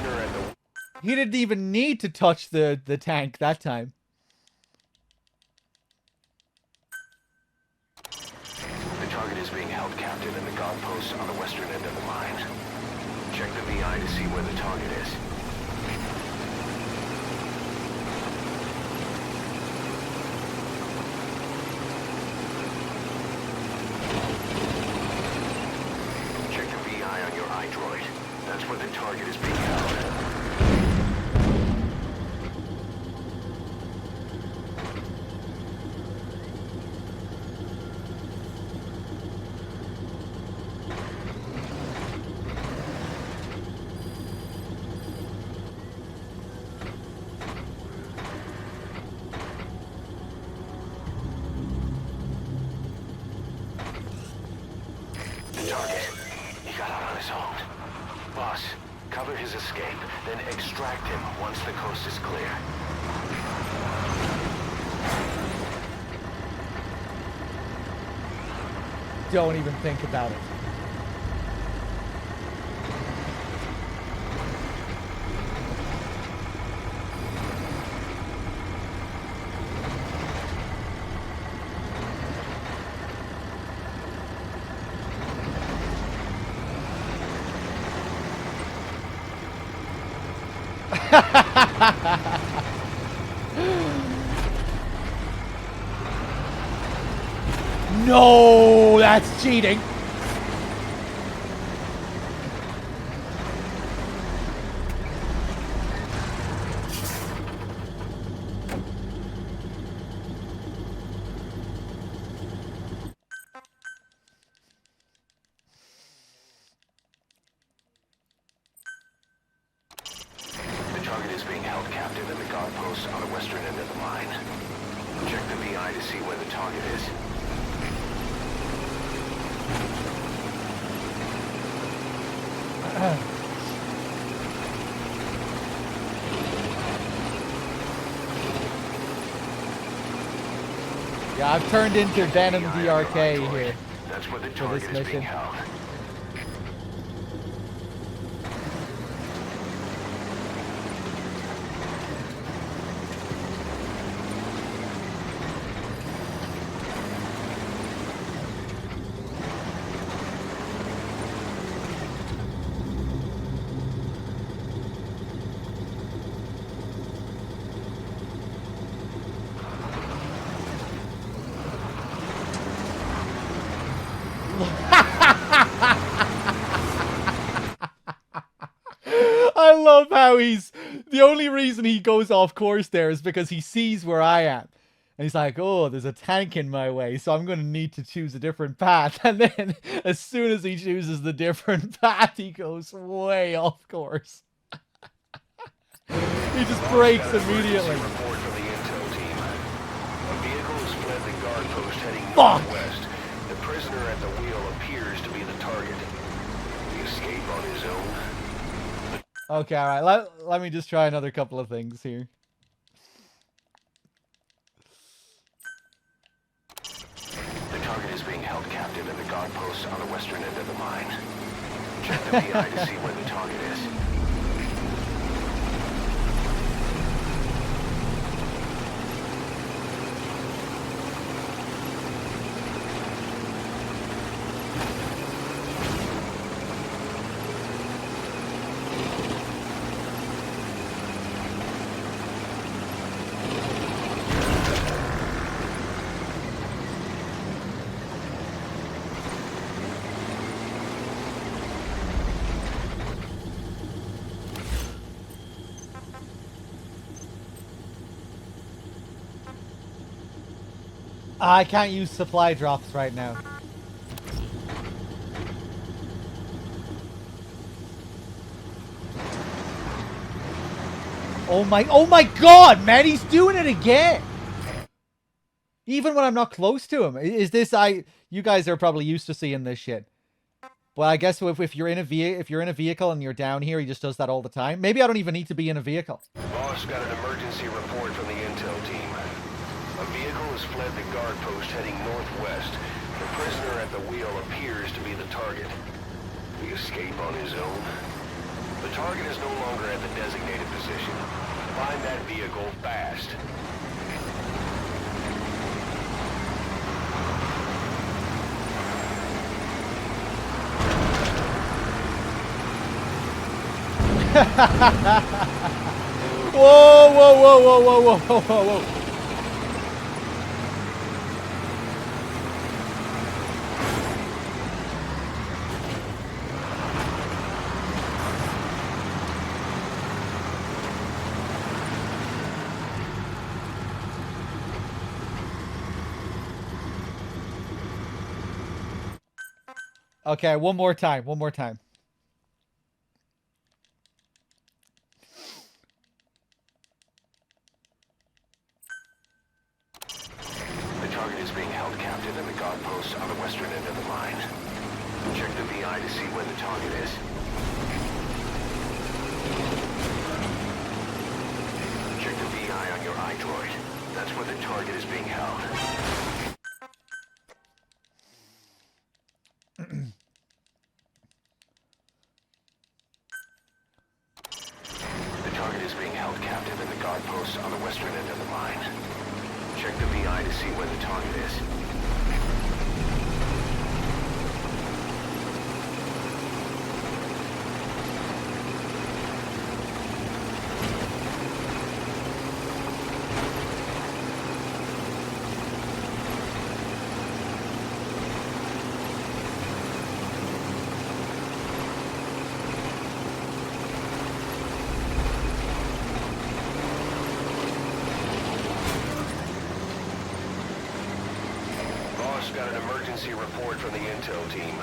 prisoner at the... He didn't even need to touch the tank that time. The target is being held captive in the guard post on the western end of the mine. Check the VI to see where the target is. Check the VI on your iDroid. That's where the target is being held. Cover his escape, then extract him once the coast is clear. Don't even think about it. No, that's cheating. The target is being held captive in the guard post on the western end of the mine. Check the VI to see where the target is. Yeah, I've turned into Venom DRK here. That's where the for this target is being mission. held. I love how he's the only reason he goes off course there is because he sees where I am. And he's like, oh, there's a tank in my way, so I'm going to need to choose a different path. And then as soon as he chooses the different path, he goes way off course. He just breaks immediately. Report from the intel team. A vehicle has fled the guard post heading Fuck. northwest. The prisoner at the wheel appears to be the target. The escape on his own. Okay, alright, let me just try another couple of things here. The target is being held captive in the guard post on the western end of the mine. Check the VI to see where the target is. I can't use supply drops right now. Oh my god, man, he's doing it again! Even when I'm not close to him. Is this, you guys are probably used to seeing this shit. Well, I guess if you're in a vehicle and you're down here, he just does that all the time. Maybe I don't even need to be in a vehicle. Boss got an emergency report from the intel team. A vehicle has fled the guard post heading northwest. The prisoner at the wheel appears to be the target. The escape on his own. The target is no longer at the designated position. Find that vehicle fast. Whoa, whoa, whoa, whoa, whoa, whoa, whoa, whoa. Okay, one more time, one more time. The target is being held captive in the guard post on the western end of the mine. Check the VI to see where the target is. Check the VI on your iDroid. That's where the target is being held. The target is being held captive in the guard post on the western end of the mine. Check the VI to see where the target is. Got an emergency report from the intel team.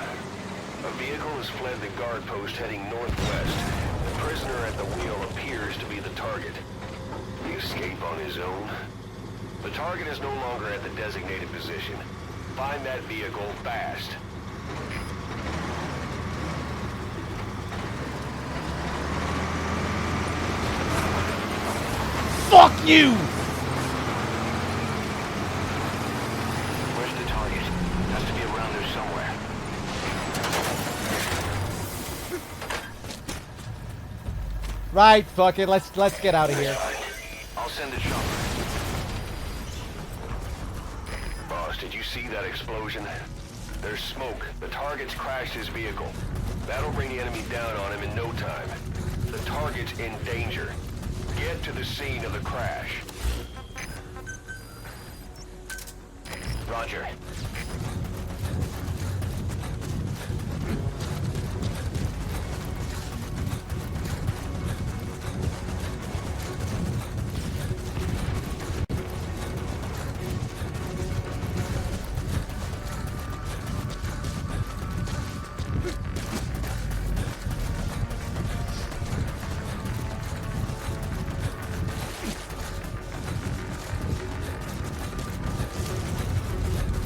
A vehicle has fled the guard post heading northwest. The prisoner at the wheel appears to be the target. Did he escape on his own? The target is no longer at the designated position. Find that vehicle fast. Fuck you! Right, fuck it. Let's get out of here. I'll send a chopper. Boss, did you see that explosion? There's smoke. The target's crashed his vehicle. That'll bring the enemy down on him in no time. The target's in danger. Get to the scene of the crash. Roger.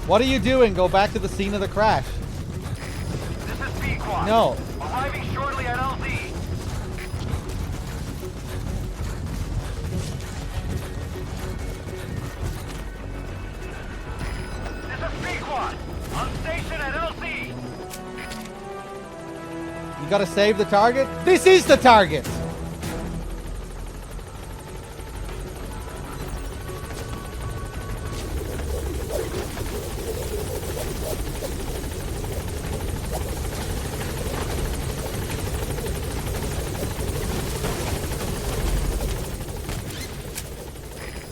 What are you doing? Go back to the scene of the crash. This is Pequod. No. Arriving shortly at LZ. This is Pequod. On station at LZ. You gotta save the target? This is the target!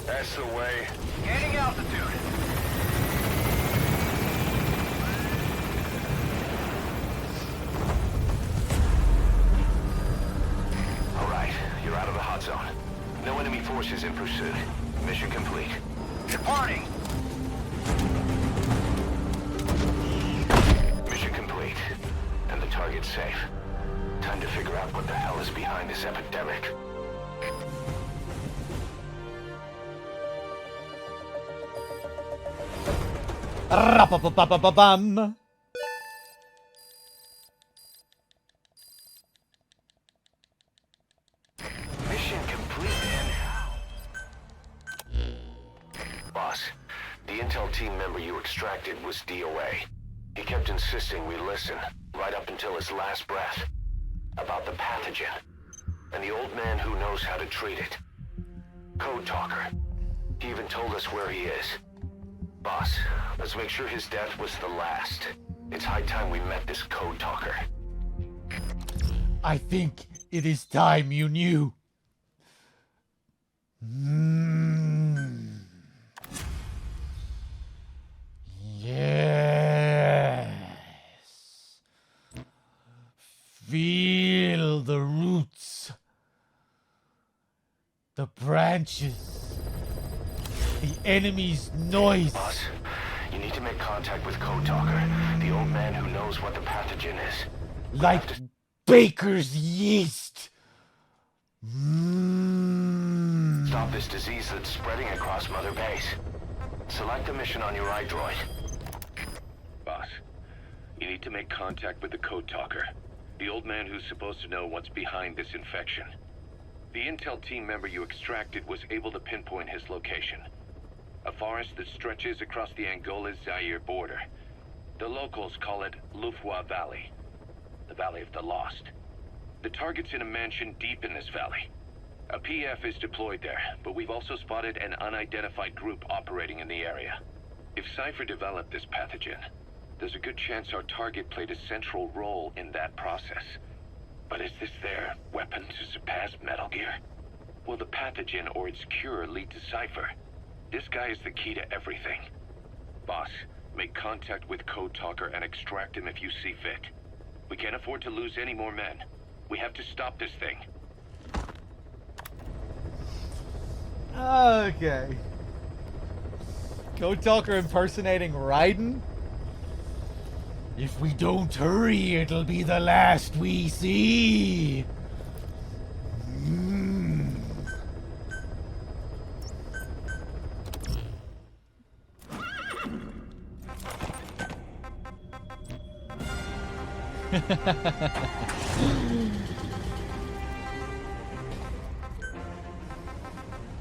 That's the way. Gaining altitude. All right, you're out of the hot zone. No enemy forces in pursuit. Mission complete. Departing. Mission complete. And the target's safe. Time to figure out what the hell is behind this epidemic. Ra-pa-pa-pa-pa-bum. Mission complete and how? Boss, the intel team member you extracted was DOA. He kept insisting we listen, right up until his last breath, about the pathogen. and the old man who knows how to treat it. Code Talker. He even told us where he is. Boss, let's make sure his death was the last. It's high time we met this Code Talker. I think it is time you knew. Yes. Feel the roots, the branches, the enemy's noise. Boss, you need to make contact with Code Talker, the old man who knows what the pathogen is. Like baker's yeast. Stop this disease that's spreading across Mother Base. Select a mission on your iDroid. Boss, you need to make contact with the Code Talker, the old man who's supposed to know what's behind this infection. The intel team member you extracted was able to pinpoint his location. A forest that stretches across the Angola-Zaire border. The locals call it Lufwa Valley, the Valley of the Lost. The target's in a mansion deep in this valley. A PF is deployed there, but we've also spotted an unidentified group operating in the area. If Cypher developed this pathogen, there's a good chance our target played a central role in that process. But is this their weapon to surpass Metal Gear? Will the pathogen or its cure lead to Cypher? This guy is the key to everything. Boss, make contact with Code Talker and extract him if you see fit. We can't afford to lose any more men. We have to stop this thing. Okay. Code Talker impersonating Raiden? If we don't hurry, it'll be the last we see.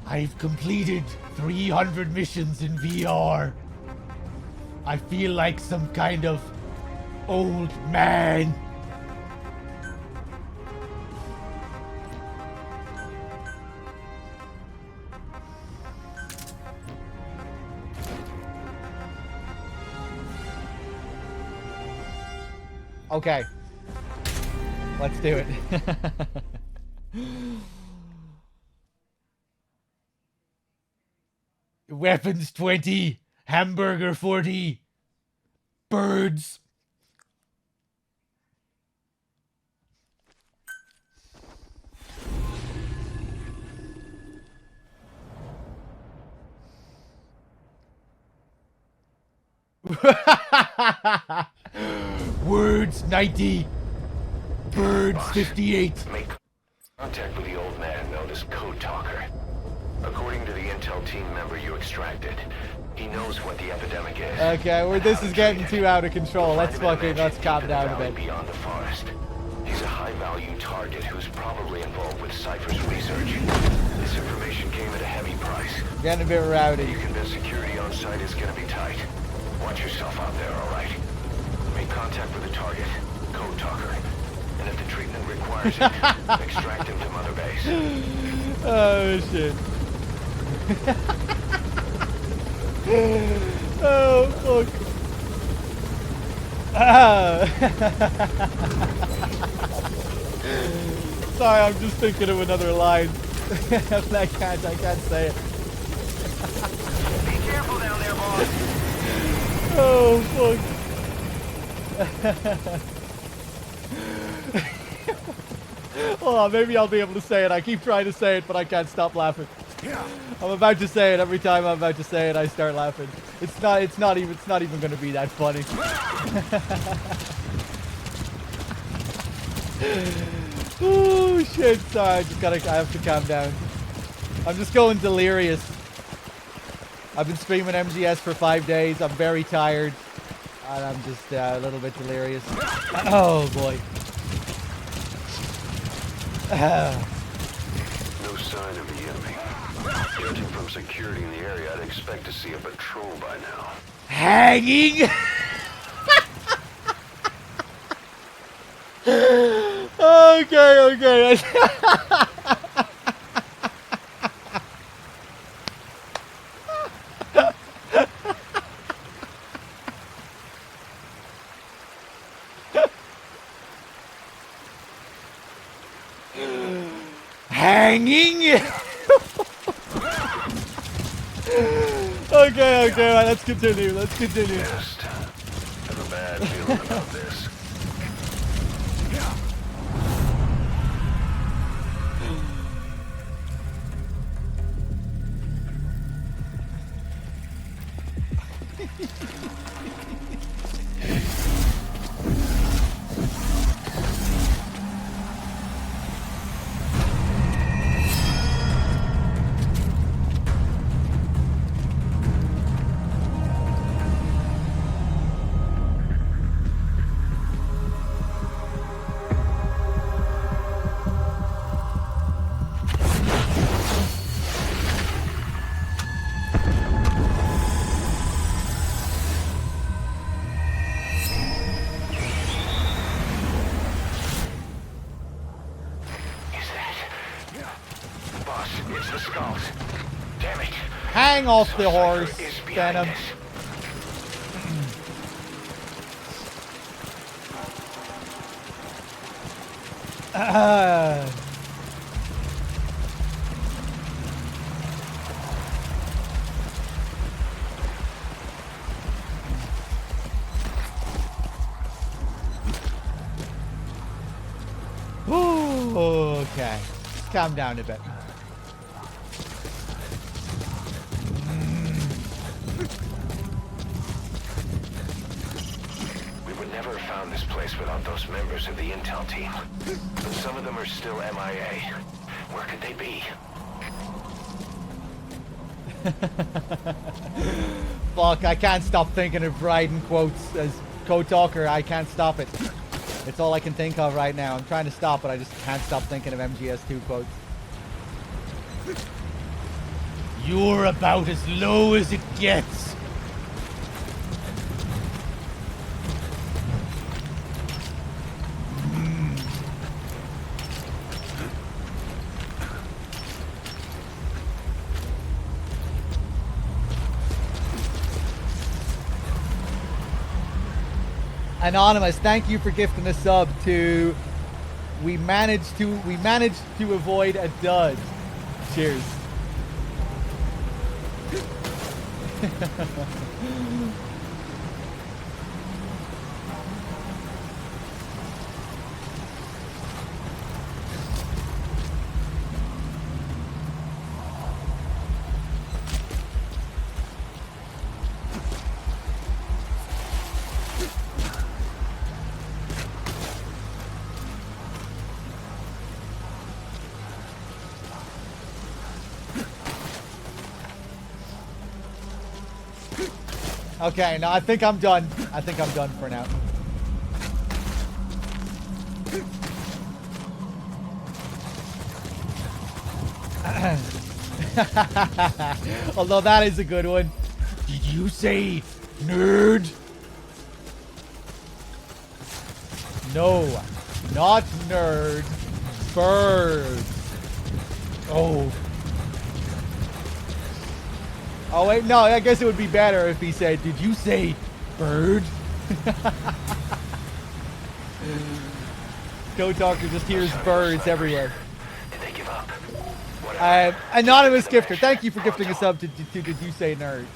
I've completed 300 missions in VR. I feel like some kind of old man. Okay. Let's do it. Weapons 20, hamburger 40, birds. Words 90, birds 58. Make contact with the old man known as Code Talker. According to the intel team member you extracted, he knows what the epidemic is. Okay, well, this is getting too out of control. Let's calm down a bit. Beyond the forest. He's a high-value target who's probably involved with Cypher's research. This information came at a heavy price. Getting a bit rowdy. You convinced security on site is gonna be tight. Watch yourself out there, all right? Make contact with the target, Code Talker, and if the treatment requires it, extract him to Mother Base. Oh shit. Oh fuck. Ah. Sorry, I'm just thinking of another line. I can't say it. Be careful down there, boss. Oh fuck. Hold on, maybe I'll be able to say it. I keep trying to say it, but I can't stop laughing. I'm about to say it. Every time I'm about to say it, I start laughing. It's not even going to be that funny. Oh shit! Sorry, I have to calm down. I'm just going delirious. I've been streaming MGS for 5 days. I'm very tired, and I'm just a little bit delirious. Oh boy. No sign of the enemy. Judging from security in the area, I'd expect to see a patrol by now. Hanging? Okay. hanging. Okay, right, let's continue. Just have a bad feeling about this. It's the skulls. Damn it. Hang off the horse, Venom. Okay. Let's calm down a bit. We would never have found this place without those members of the intel team. But some of them are still MIA. Where could they be? Fuck, I can't stop thinking of Raiden quotes as Code Talker. I can't stop it. It's all I can think of right now. I'm trying to stop, but I just can't stop thinking of MGS2 quotes. You're about as low as it gets. Anonymous, thank you for gifting a sub to we managed to avoid a dud. Cheers. Okay, no, I think I'm done. I think I'm done for now. Although that is a good one. Did you say nerd? No, not nerd. Bird. Oh. Oh wait, no, I guess it would be better if he said, did you say bird? Code Talker just hears birds everywhere. Did they give up? Anonymous Gifter, thank you for gifting a sub to Did You Say Nerd?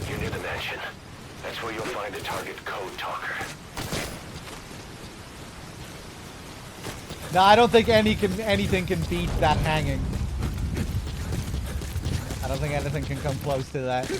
You're near the mansion. That's where you'll find the target Code Talker. No, I don't think anything can beat that hanging. I don't think anything can come close to that.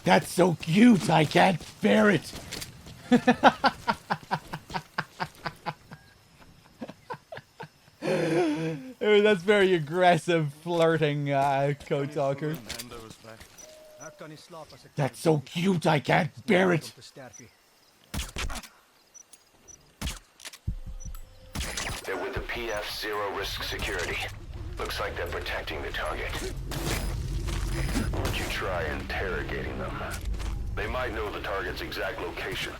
That's so cute, I can't bear it. That's very aggressive, flirting code talker. That's so cute, I can't bear it. They're with the PF Zero Risk Security. Looks like they're protecting the target. Would you try interrogating them? They might know the target's exact location.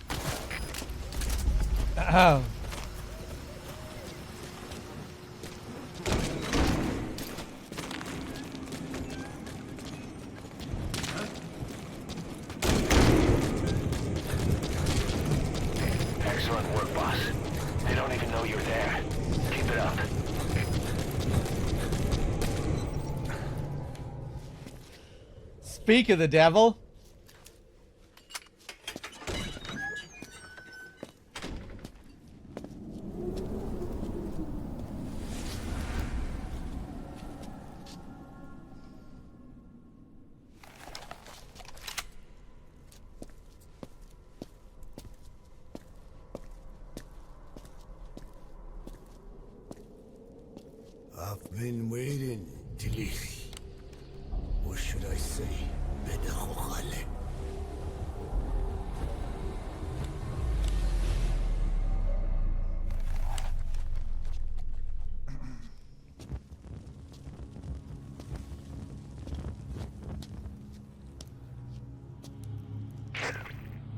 Excellent work, boss. They don't even know you're there. Keep it up. Speak of the devil. I've been waiting, Tilly. Or should I say, Bedahokhale.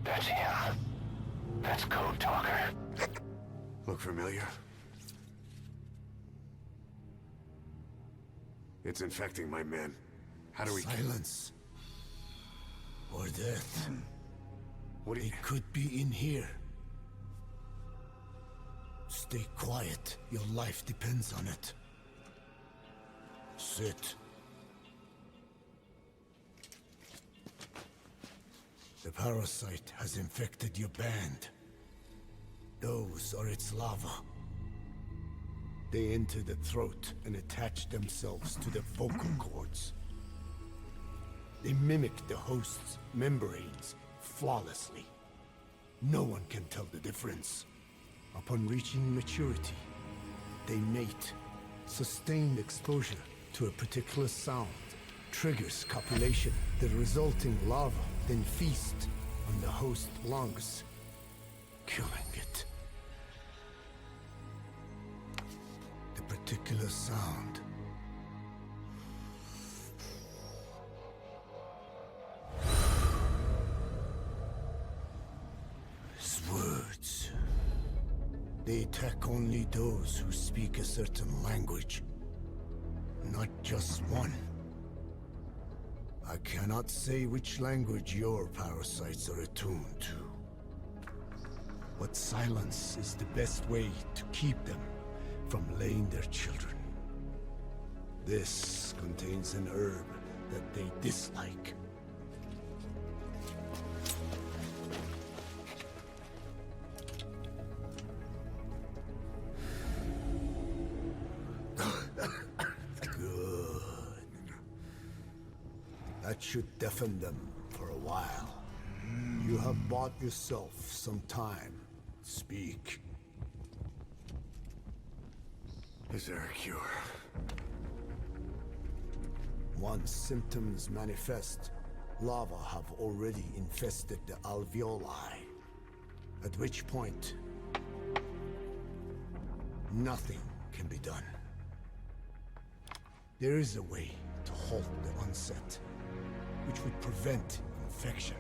That's him. That's Code Talker. Look familiar? It's infecting my men. How do we... Silence. Or death. What do you... It could be in here. Stay quiet. Your life depends on it. Sit. The parasite has infected your band. Those are its larvae. They enter the throat and attach themselves to the vocal cords. They mimic the host's membranes flawlessly. No one can tell the difference. Upon reaching maturity, they mate. Sustained exposure to a particular sound triggers copulation. The resulting larva then feast on the host lungs, killing it. The particular sound is words. They attack only those who speak a certain language, not just one. I cannot say which language your parasites are attuned to. But silence is the best way to keep them from laying their children. This contains an herb that they dislike. Good. That should deafen them for a while. You have bought yourself some time. Speak. Is there a cure? Once symptoms manifest, larvae have already infested the alveoli. At which point, nothing can be done. There is a way to halt the onset, which would prevent infection.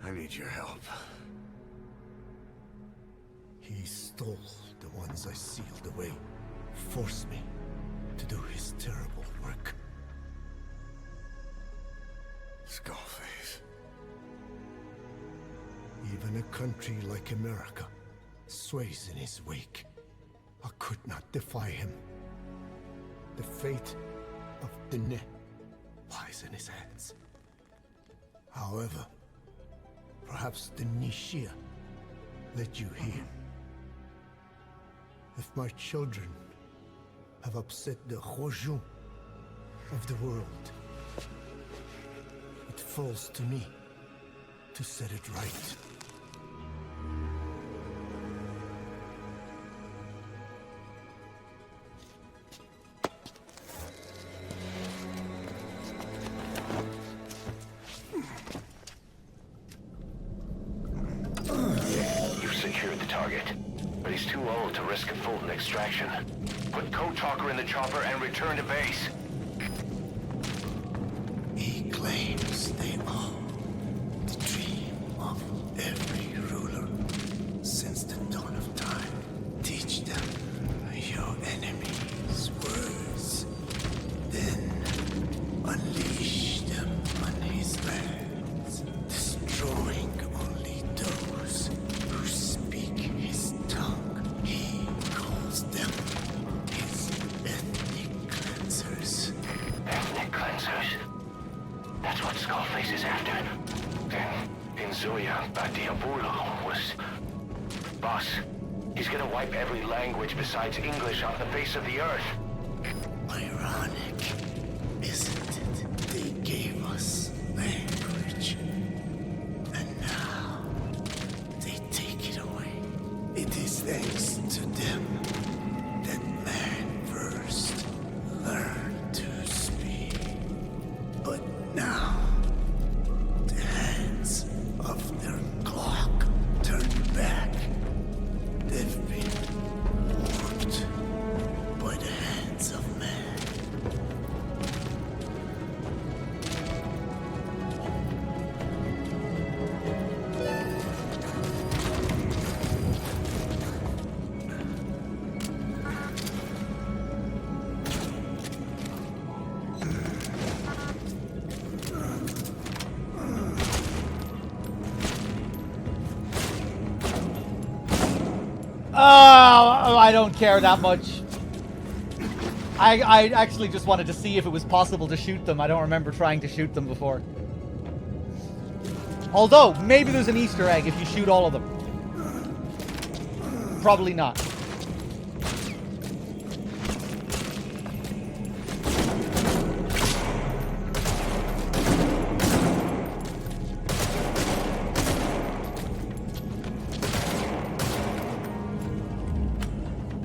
I need your help. He stole the ones I sealed away, forced me to do his terrible work. Skullface. Even a country like America sways in his wake. I could not defy him. The fate of Dine lies in his hands. However, perhaps the Nishia led you here. If my children have upset the Khojun of the world, It falls to me to set it right. You've secured the target, but he's too old to risk a Fulton extraction. Put Code Talker in the chopper and return to base. He claims they are the dream of every ruler since the dawn of time. Teach them your enemy's words, then unleash them on his lands, destroying only those who speak his tongue. He calls them his ethnic cleansers. Ethnic cleansers? That's what Skullface is after. Then, in Zoya, Diabolo was... Boss, he's gonna wipe every language besides English off the face of the earth. Ironic, isn't it? They gave us language, and now they take it away. It is thanks to them that man first learned to speak. But now, the hands of their clock turned back. They've been warped by the hands of man. Oh, I don't care that much. I actually just wanted to see if it was possible to shoot them. I don't remember trying to shoot them before. Although, maybe there's an Easter egg if you shoot all of them. Probably not.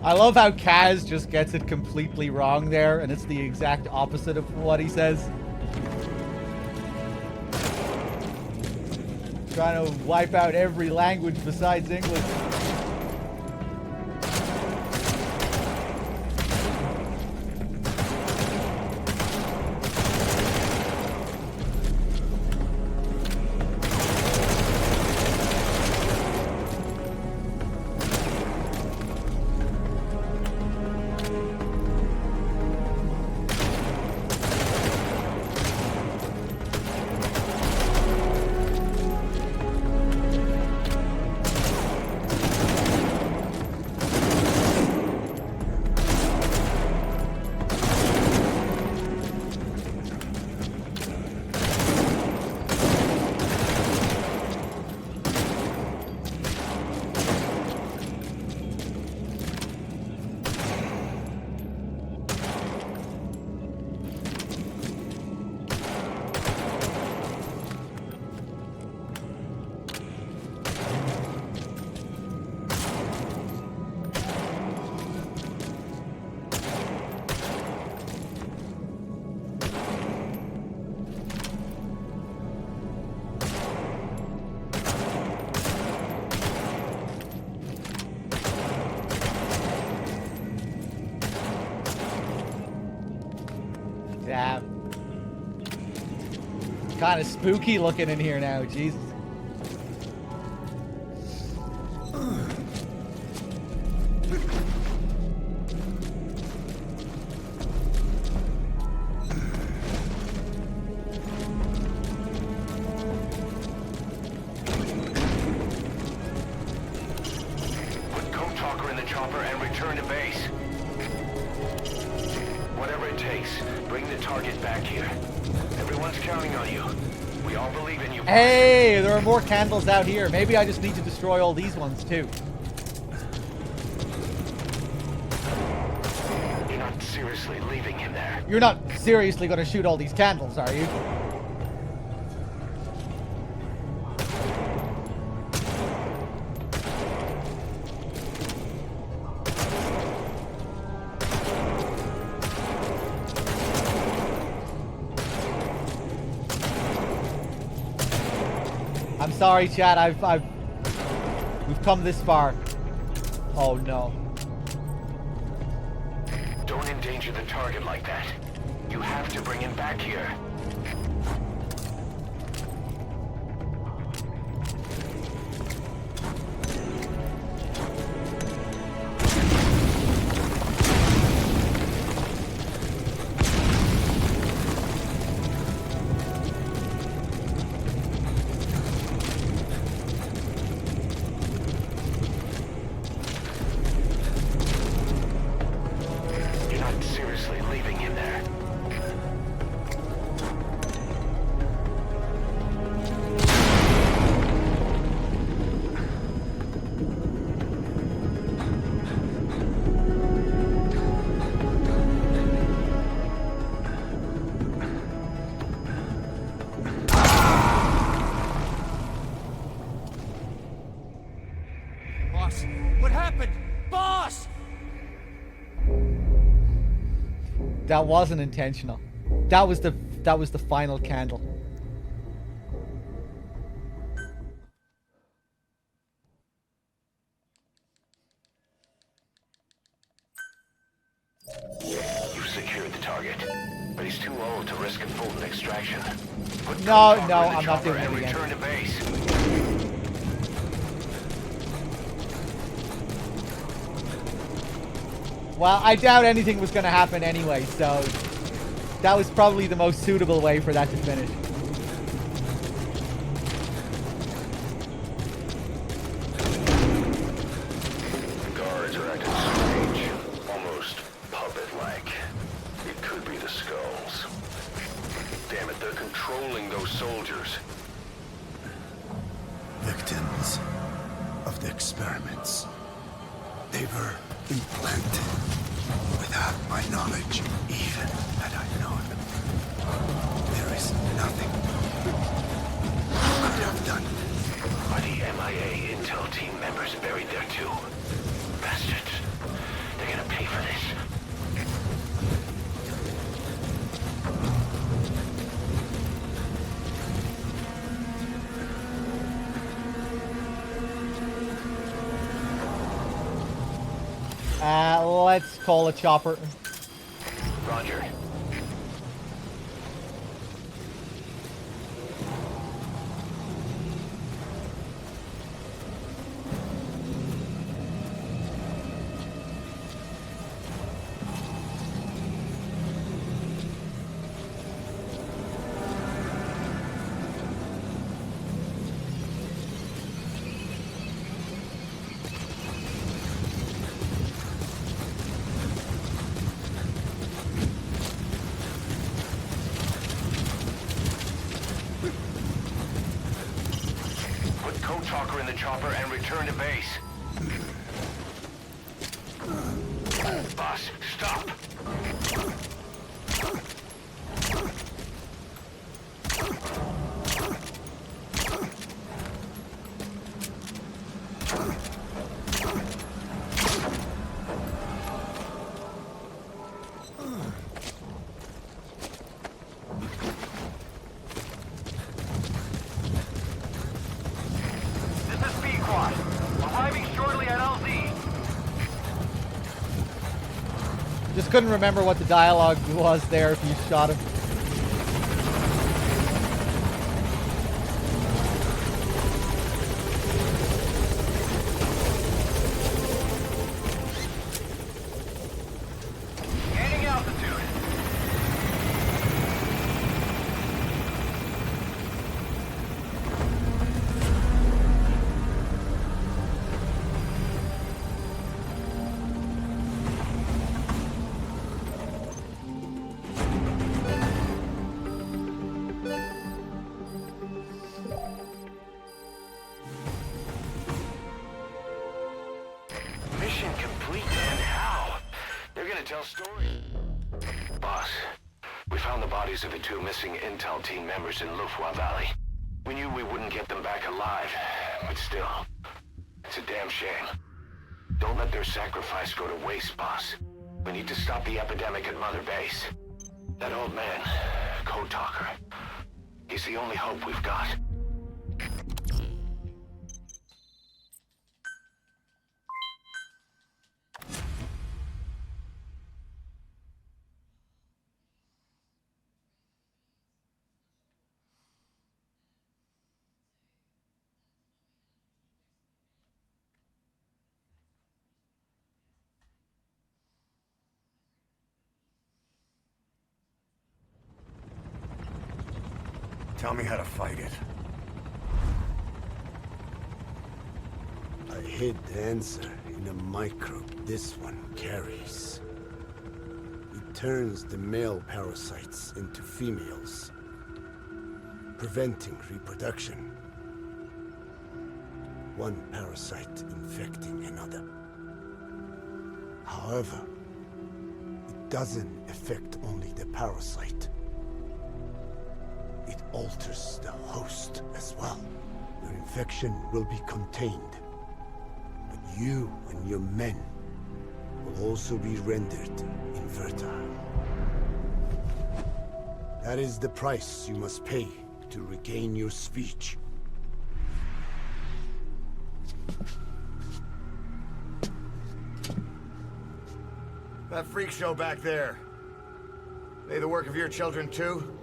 I love how Kaz just gets it completely wrong there, and it's the exact opposite of what he says. Trying to wipe out every language besides English. Damn. Kind of spooky looking in here now, Jesus. Put Code Talker in the chopper and return to base. Whatever it takes, bring the target back here. Everyone's counting on you. We all believe in you. Hey, there are more candles out here. Maybe I just need to destroy all these ones too. You're not seriously leaving him there. You're not seriously going to shoot all these candles, are you? sorry, chat. We've come this far. Oh no. Don't endanger the target like that. You have to bring him back here. You're not seriously leaving him there. Boss, what happened? Boss! That wasn't intentional. That was the final candle. You've secured the target, but he's too old to risk a full extraction. Put No, Code Talker no, in the I'm not chopper doing it and again. return to base. Well, I doubt anything was going to happen anyway, so that was probably the most suitable way for that to finish. The guards are acting strange, almost puppet-like. It could be the skulls. Damn it, they're controlling those soldiers. Victims of the experiments. They were implanted without my knowledge, even had I known. There is nothing I could have done. Are the MIA intel team members buried there too? Bastards. They're gonna pay for this. Let's call a chopper. Roger. Put Code Talker in the chopper and return to base. Boss, stop! This is Pequod, arriving shortly at LZ. Just couldn't remember what the dialogue was there if you shot him. Gaining altitude. Mission complete, and how? They're gonna tell stories. Boss, we found the bodies of the two missing intel team members in Lufwa Valley. We knew we wouldn't get them back alive, but still, it's a damn shame. Don't let their sacrifice go to waste, boss. We need to stop the epidemic at Mother Base. That old man, Code Talker, he's the only hope we've got. Tell me how to fight it. I hid the answer in a microbe this one carries. It turns the male parasites into females, preventing reproduction. One parasite infecting another. However, it doesn't affect only the parasite. It alters the host as well. Your infection will be contained, but you and your men will also be rendered infertile. That is the price you must pay to regain your speech. That freak show back there. They the work of your children too?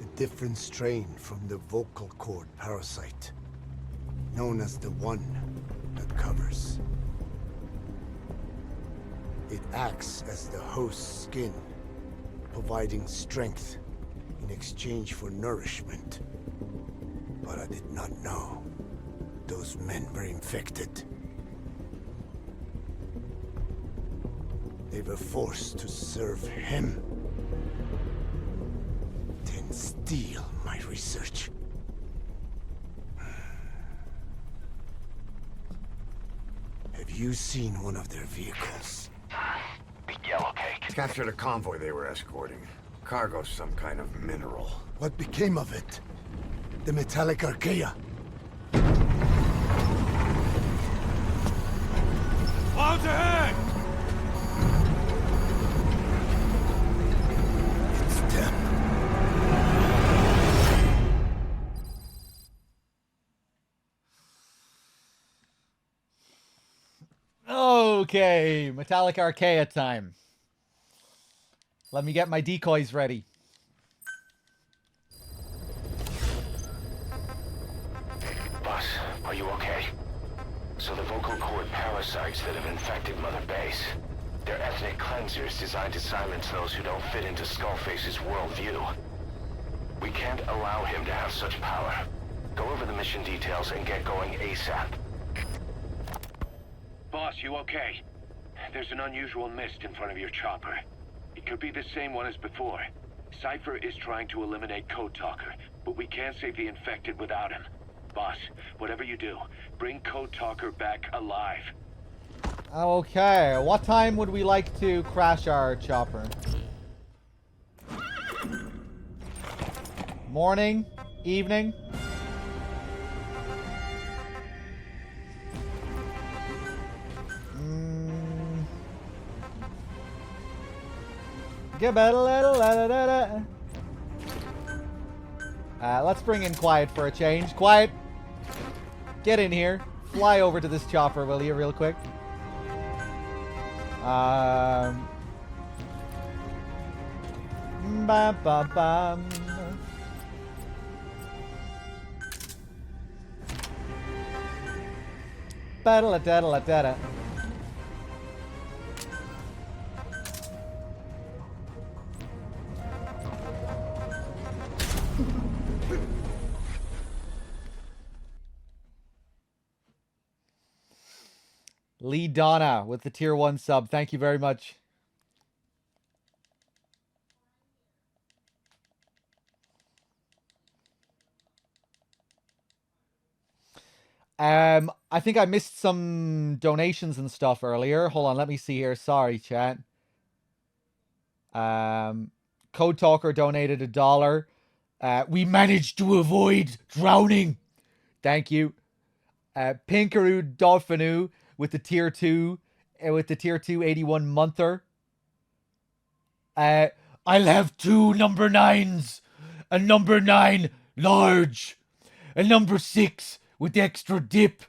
A different strain from the vocal cord parasite, known as the one that covers. It acts as the host's skin, providing strength in exchange for nourishment. But I did not know those men were infected. They were forced to serve him, then steal my research. Have you seen one of their vehicles? Big yellow cake. Captured a convoy they were escorting. Cargo, some kind of mineral. What became of it? The metallic archaea. Clouds ahead! It's them. Okay, Metallic Archaea time. Let me get my decoys ready. Boss, are you okay? So the vocal cord parasites that have infected Mother Base, they're ethnic cleansers designed to silence those who don't fit into Skullface's worldview. We can't allow him to have such power. Go over the mission details and get going ASAP. Boss, you okay? There's an unusual mist in front of your chopper. It could be the same one as before. Cypher is trying to eliminate Code Talker, but we can't save the infected without him. Boss, whatever you do, bring Code Talker back alive. Okay, what time would we like to crash our chopper? Morning? Evening? Let's bring in Quiet for a change. Quiet, get in here. Fly over to this chopper, will you, real quick? Bam, bam, bam. Ba-da-la-da-da-la-da-da. Lee Donna with the tier 1 sub. Thank you very much. I think I missed some donations and stuff earlier. Hold on, let me see here. Sorry, chat. Code Talker donated $1. We managed to avoid drowning. Thank you. Pinkaroo Dolphinu with the tier 2 81 monther. I'll have 2 number 9s. A number 9 large. A number 6 with extra dip.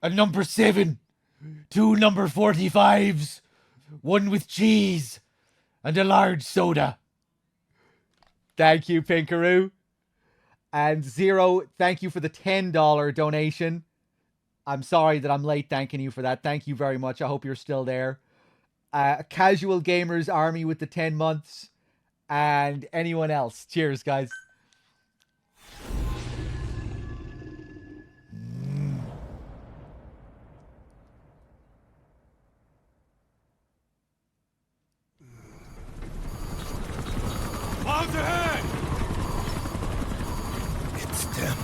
A number 7. 2 number 45s. 1 with cheese. And a large soda. Thank you, Pinkaroo. And Zero, thank you for the $10 donation. I'm sorry that I'm late thanking you for that. Thank you very much. I hope you're still there. Casual Gamers Army with the 10 months. and anyone else. Cheers, guys. Clouds ahead! It's them.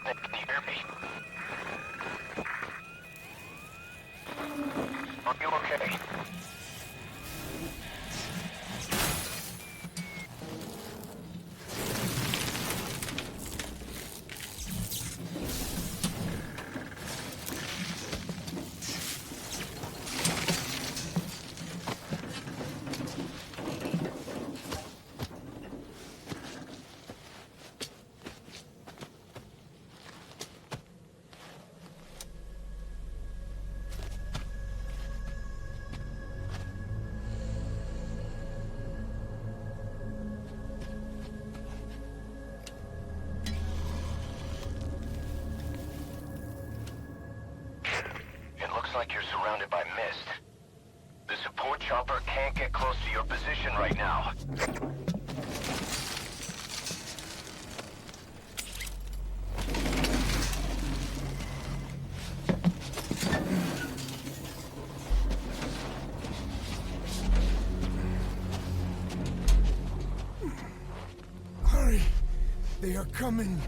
Can you hear me? Are you okay? It looks like you're surrounded by mist. The support chopper can't get close to your position right now. Hurry! They are coming!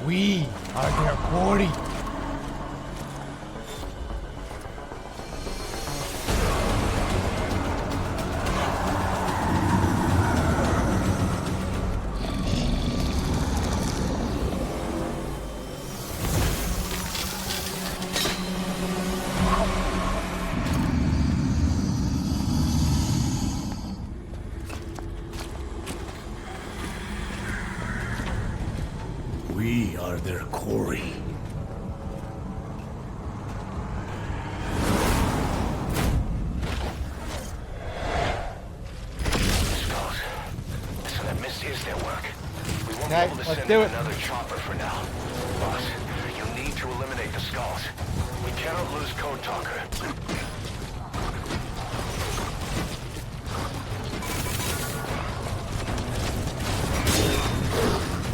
We are their quarry. We are their quarry. Skulls. So that mist is their work. We won't Okay, be able to let's send do in it. another chopper for now. Boss, you need to eliminate the skulls. We cannot lose Code Talker.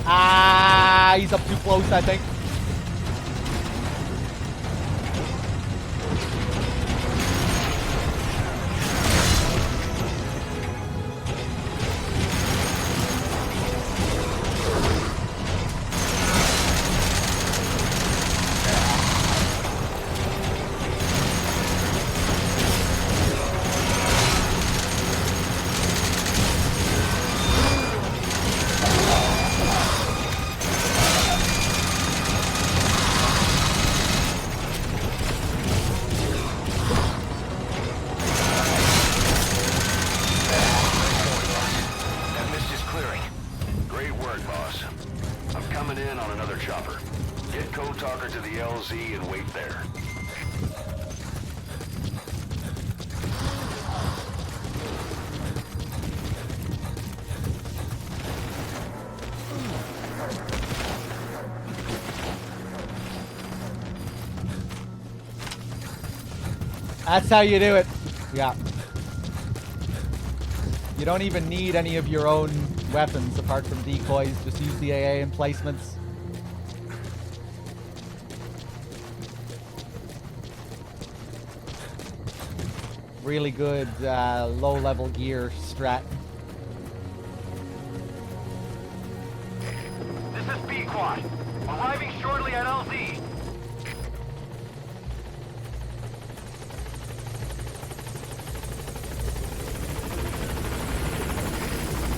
Ah, he's up too close, I think. Code Talker to the LZ and wait there. That's how you do it. Yeah. You don't even need any of your own weapons apart from decoys. Just use the AA emplacements. Really good low-level gear strat. This is B-Quad. Arriving shortly at LZ.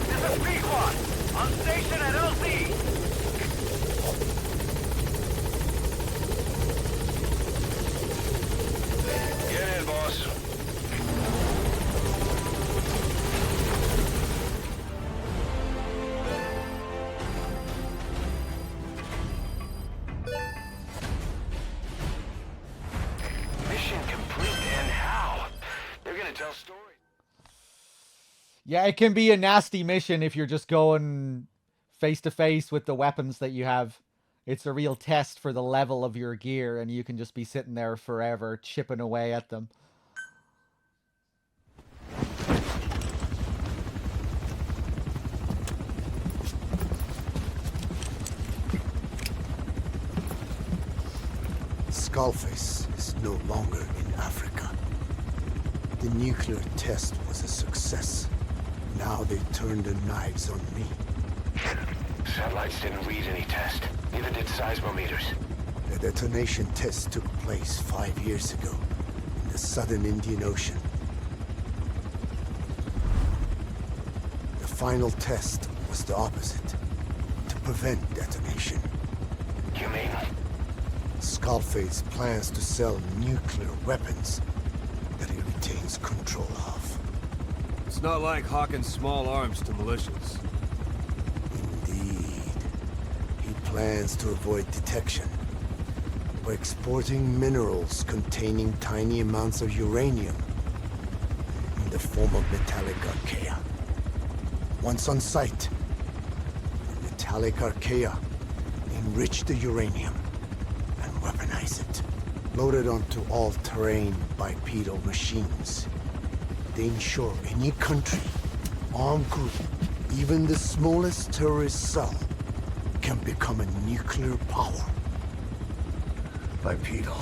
This is B-Quad. On station at LZ. Get in, boss. Mission complete, and how? They're gonna tell stories. Yeah, it can be a nasty mission if you're just going face to face with the weapons that you have. It's a real test for the level of your gear, and you can just be sitting there forever chipping away at them. Skullface is no longer in Africa. The nuclear test was a success. Now they turned their knives on me. Satellites didn't read any test. Neither did seismometers. The detonation test took place 5 years ago in the southern Indian Ocean. The final test was the opposite, to prevent detonation. You mean? Skullface plans to sell nuclear weapons that he retains control of. It's not like hawking small arms to militias. Indeed. He plans to avoid detection by exporting minerals containing tiny amounts of uranium in the form of metallic archaea. Once on site, the metallic archaea enrich the uranium and weaponize it. Loaded onto all-terrain bipedal machines. They ensure any country, armed group, even the smallest terrorist cell, can become a nuclear power. Bipedal.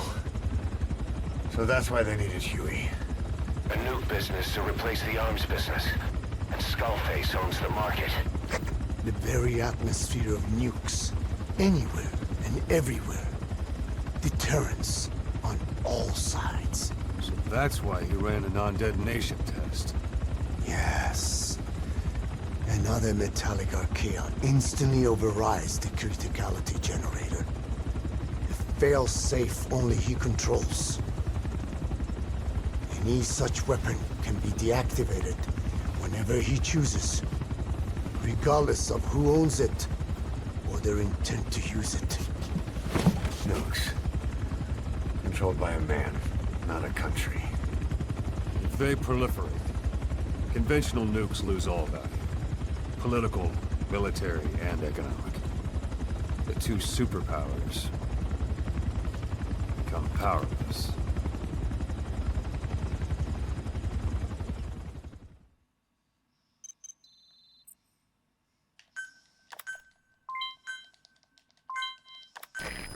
So that's why they needed Huey. A nuke business to replace the arms business. And Skullface owns the market. The very atmosphere of nukes, anywhere and everywhere. Deterrence on all sides. So that's why he ran a non-detonation test. Yes. Another metallic archaea instantly overrides the criticality generator. A fail-safe only he controls. Any such weapon can be deactivated whenever he chooses, regardless of who owns it or their intent to use it. Nukes. Controlled by a man, not a country. If they proliferate, conventional nukes lose all value. Political, military, and economic. The two superpowers become powerless.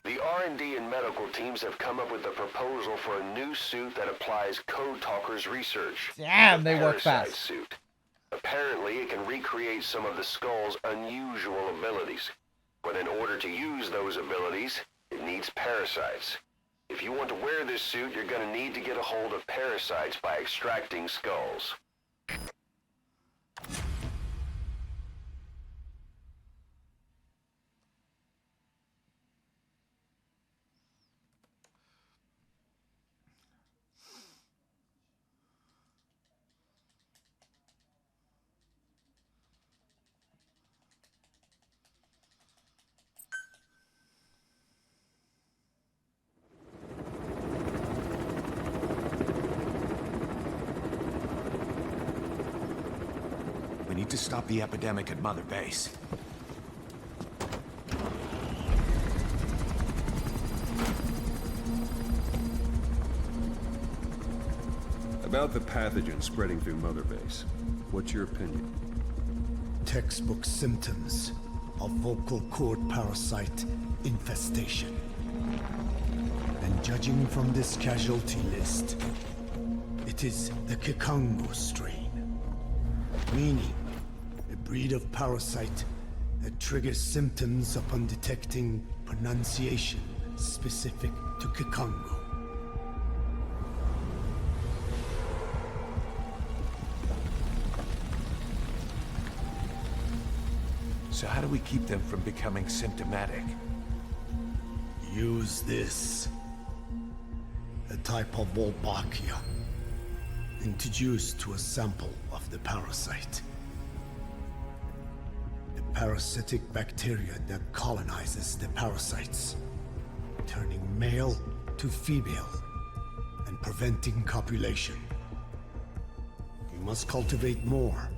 The R&D and medical teams have come up with a proposal for a new suit that applies Code Talker's research. Damn, The they work Parasite fast. Suit. Apparently, it can recreate some of the Skull's unusual abilities. But in order to use those abilities, it needs parasites. If you want to wear this suit, you're gonna need to get a hold of parasites by extracting skulls. to stop the epidemic at Mother Base. About the pathogen spreading through Mother Base, what's your opinion? Textbook symptoms of vocal cord parasite infestation. And judging from this casualty list, it is the Kikongo strain. Meaning, a breed of parasite that triggers symptoms upon detecting pronunciation specific to Kikongo. So how do we keep them from becoming symptomatic? Use this. A type of Wolbachia. Introduced to a sample of the parasite. A parasitic bacteria that colonizes the parasites, turning male to female and preventing copulation. You must cultivate more.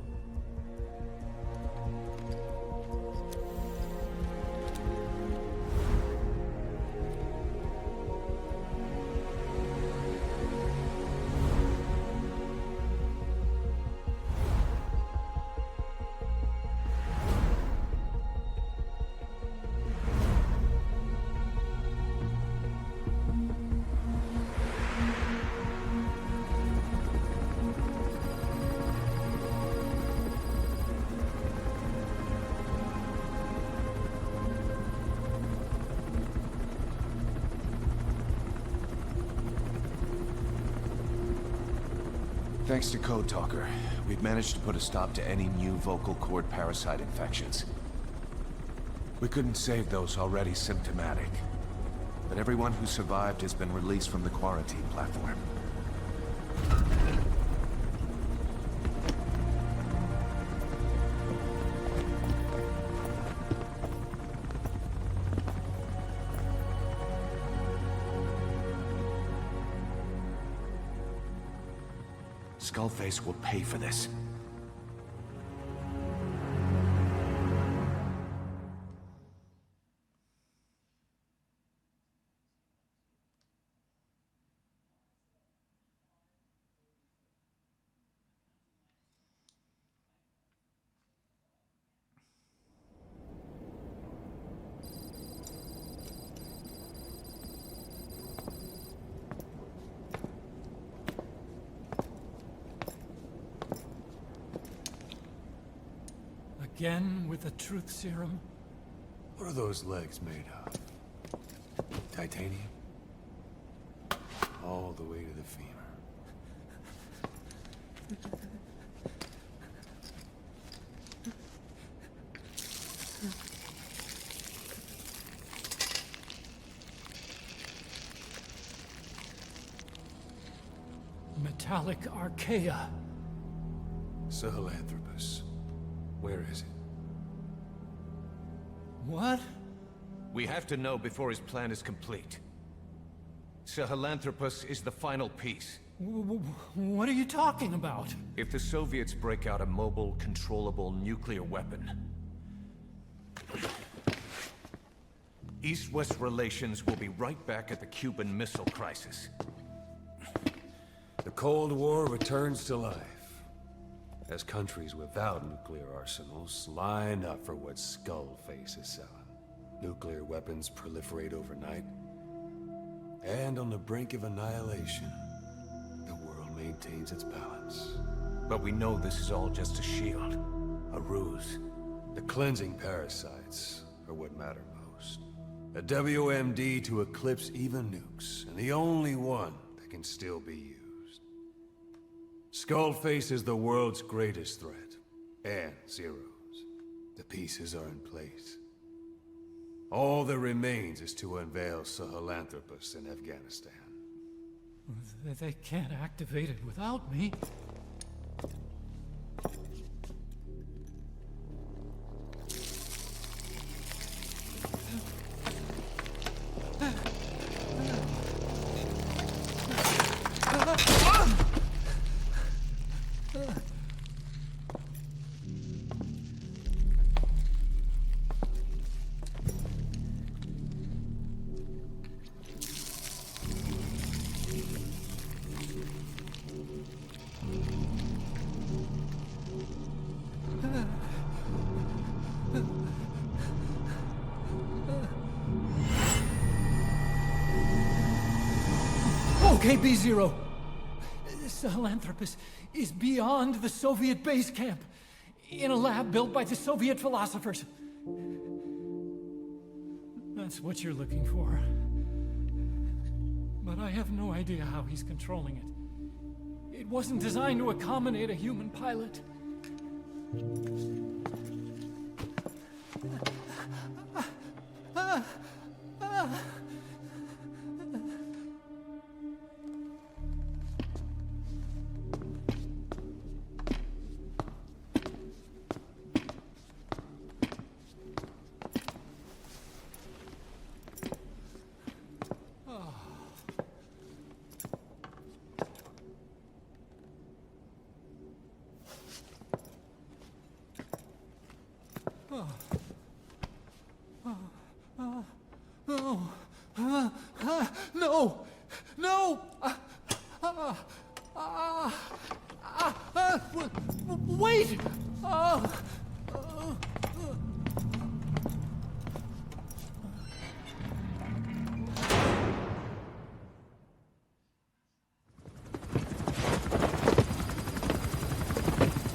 Thanks to Code Talker, we've managed to put a stop to any new vocal cord parasite infections. We couldn't save those already symptomatic, but everyone who survived has been released from the quarantine platform. Skullface will pay for this. Again with the truth serum? What are those legs made of? Titanium? All the way to the femur. Metallic archaea. Sahelanthropus. Where is it? What? We have to know before his plan is complete. Sahelanthropus is the final piece. What are you talking about? If the Soviets break out a mobile, controllable nuclear weapon, East-West relations will be right back at the Cuban Missile Crisis. The Cold War returns to life, as countries without nuclear arsenals line up for what Skullface is selling. Nuclear weapons proliferate overnight, and on the brink of annihilation, the world maintains its balance. But we know this is all just a shield, a ruse. The cleansing parasites are what matter most. A WMD to eclipse even nukes, and the only one that can still be used. Skullface is the world's greatest threat, and Zero's. The pieces are in place. All that remains is to unveil Sahelanthropus in Afghanistan. They can't activate it without me. Okay, B-Zero. Sahelanthropus is beyond the Soviet base camp, in a lab built by the Soviet philosophers. That's what you're looking for. But I have no idea how he's controlling it. It wasn't designed to accommodate a human pilot. No! No! Wait!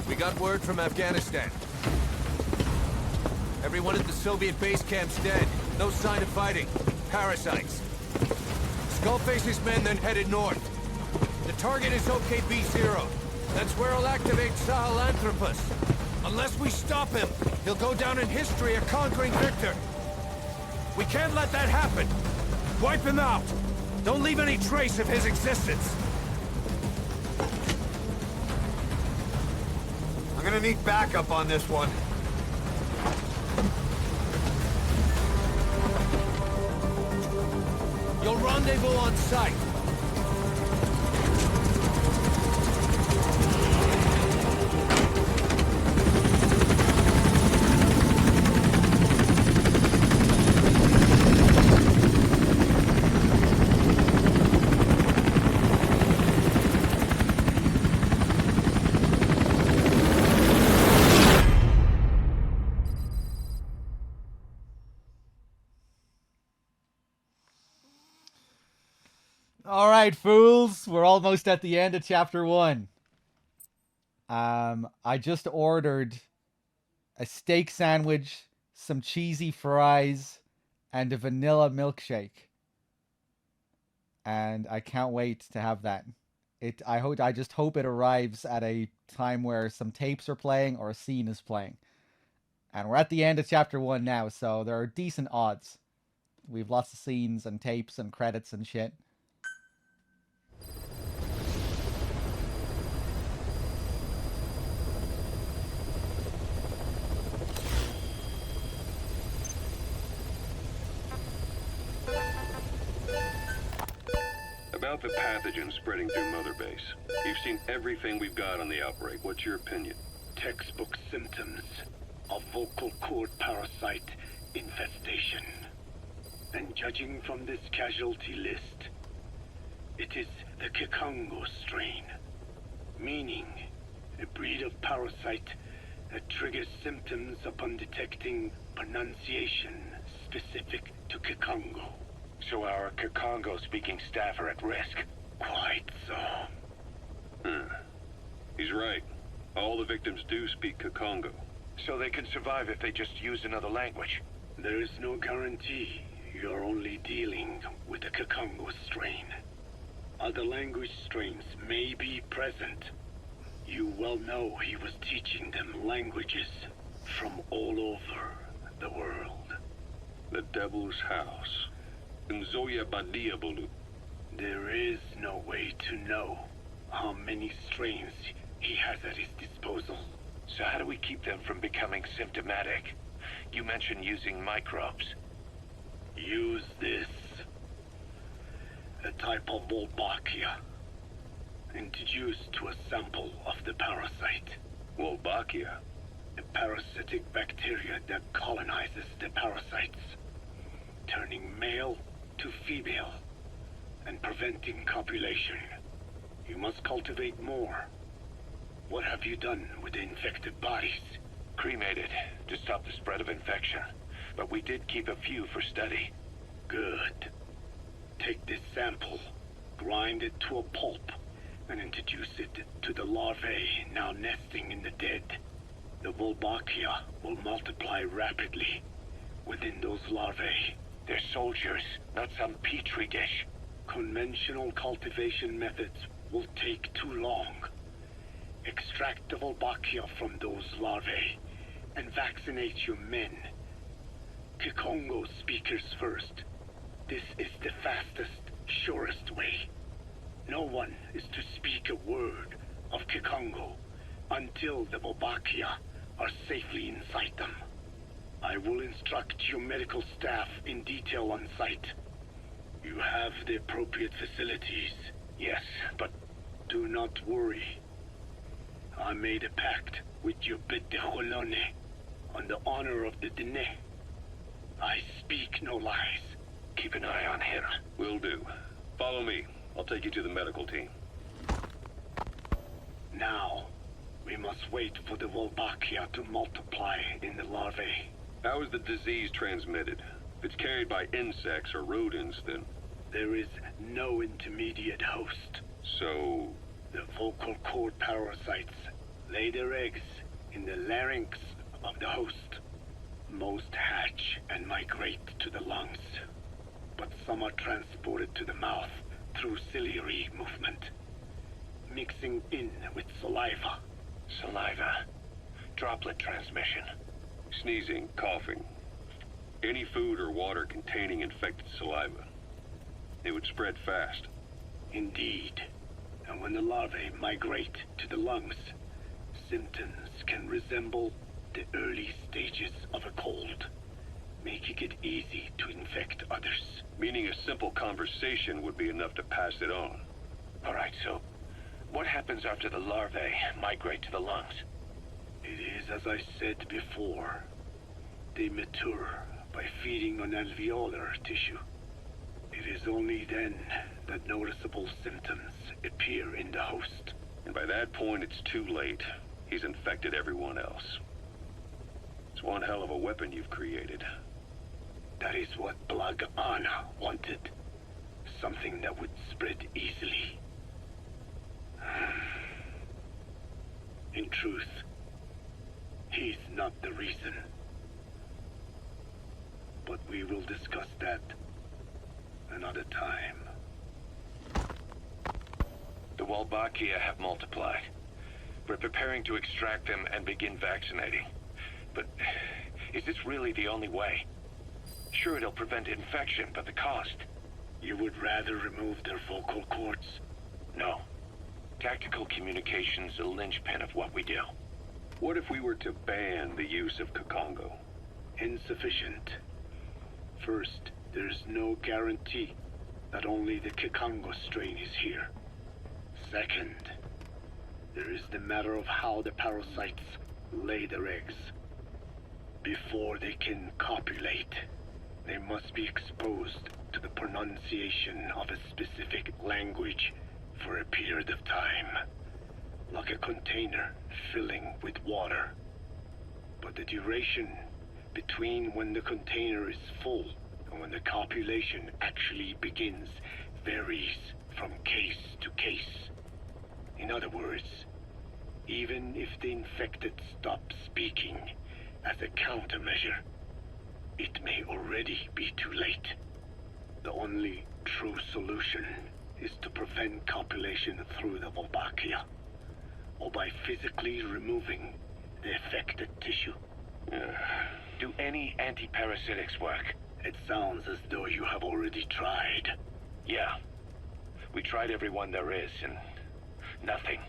We got word from Afghanistan. Everyone at the Soviet base camp's dead. No sign of fighting. Parasites. Skullface's men then headed north. The target is OKB-0. That's where he'll activate Sahelanthropus. Unless we stop him, he'll go down in history a conquering victor. We can't let that happen. Wipe him out. Don't leave any trace of his existence. I'm gonna need backup on this one. You'll rendezvous on site. All right, fools. We're almost at the end of chapter 1. I just ordered a steak sandwich, some cheesy fries, and a vanilla milkshake. And I can't wait to have that. I just hope it arrives at a time where some tapes are playing or a scene is playing. And we're at the end of chapter 1 now, so there are decent odds. We've lots of scenes and tapes and credits and shit. About the pathogen spreading through Mother Base. You've seen everything we've got on the outbreak. What's your opinion? Textbook symptoms of vocal cord parasite infestation. And judging from this casualty list, it is the Kikongo strain, meaning a breed of parasite that triggers symptoms upon detecting pronunciation specific to Kikongo. So our Kikongo-speaking staff are at risk? Quite so. He's right. All the victims do speak Kikongo. So they can survive if they just use another language. There is no guarantee. You're only dealing with the Kikongo strain. Other language strains may be present. You well know he was teaching them languages from all over the world. The Devil's House. Nzoya Badiabulu. There is no way to know how many strains he has at his disposal. So how do we keep them from becoming symptomatic? You mentioned using microbes. Use this. A type of Wolbachia. Introduced to a sample of the parasite. Wolbachia? A parasitic bacteria that colonizes the parasites, turning male to female and preventing copulation. You must cultivate more. What have you done with the infected bodies? Cremated to stop the spread of infection. But we did keep a few for study. Good. Take this sample grind it to a pulp, and introduce it to the larvae now nesting in the dead. The Wolbachia will multiply rapidly within those larvae. They're soldiers, not some petri dish. Conventional cultivation methods will take too long. Extract the Wolbachia from those larvae and vaccinate your men. Kikongo speakers first. This is the fastest, surest way. No one is to speak a word of Kikongo until the Wolbachia are safely inside them. I will instruct your medical staff in detail on site. You have the appropriate facilities. Yes, but do not worry. I made a pact with your Bit de Cholone on the honor of the Dene. I speak no lies. keep an eye on him. Will do. Follow me. I'll take you to the medical team. Now, we must wait for the Wolbachia to multiply in the larvae. How is the disease transmitted? If it's carried by insects or rodents, then... There is no intermediate host. So... The vocal cord parasites lay their eggs in the larynx of the host. Most hatch and migrate to the lungs, but some are transported to the mouth through ciliary movement, mixing in with saliva. Saliva. Droplet transmission. Sneezing, coughing. Any food or water containing infected saliva. It would spread fast. Indeed. And when the larvae migrate to the lungs, symptoms can resemble the early stages of a cold, making it easy to infect others. Meaning a simple conversation would be enough to pass it on. All right, so what happens after the larvae migrate to the lungs? It is as I said before. They mature by feeding on alveolar tissue. It is only then that noticeable symptoms appear in the host. And by that point, it's too late. He's infected everyone else. It's one hell of a weapon you've created. That is what Blag Ana wanted. Something that would spread easily. In truth, he's not the reason. But we will discuss that another time. The Wolbachia have multiplied. We're preparing to extract them and begin vaccinating. But is this really the only way? Sure, it'll prevent infection, but the cost? You would rather remove their vocal cords? No. Tactical communication's the linchpin of what we do. What if we were to ban the use of Kikongo? Insufficient. First, there's no guarantee that only the Kikongo strain is here. Second, there is the matter of how the parasites lay their eggs. Before they can copulate, they must be exposed to the pronunciation of a specific language for a period of time, like a container filling with water. But the duration between when the container is full and when the copulation actually begins varies from case to case. In other words, even if the infected stop speaking as a countermeasure, it may already be too late. The only true solution is to prevent copulation through the Wolbachia, or by physically removing the affected tissue. Do any antiparasitics work? It sounds as though you have already tried. Yeah. We tried every one there is, and nothing.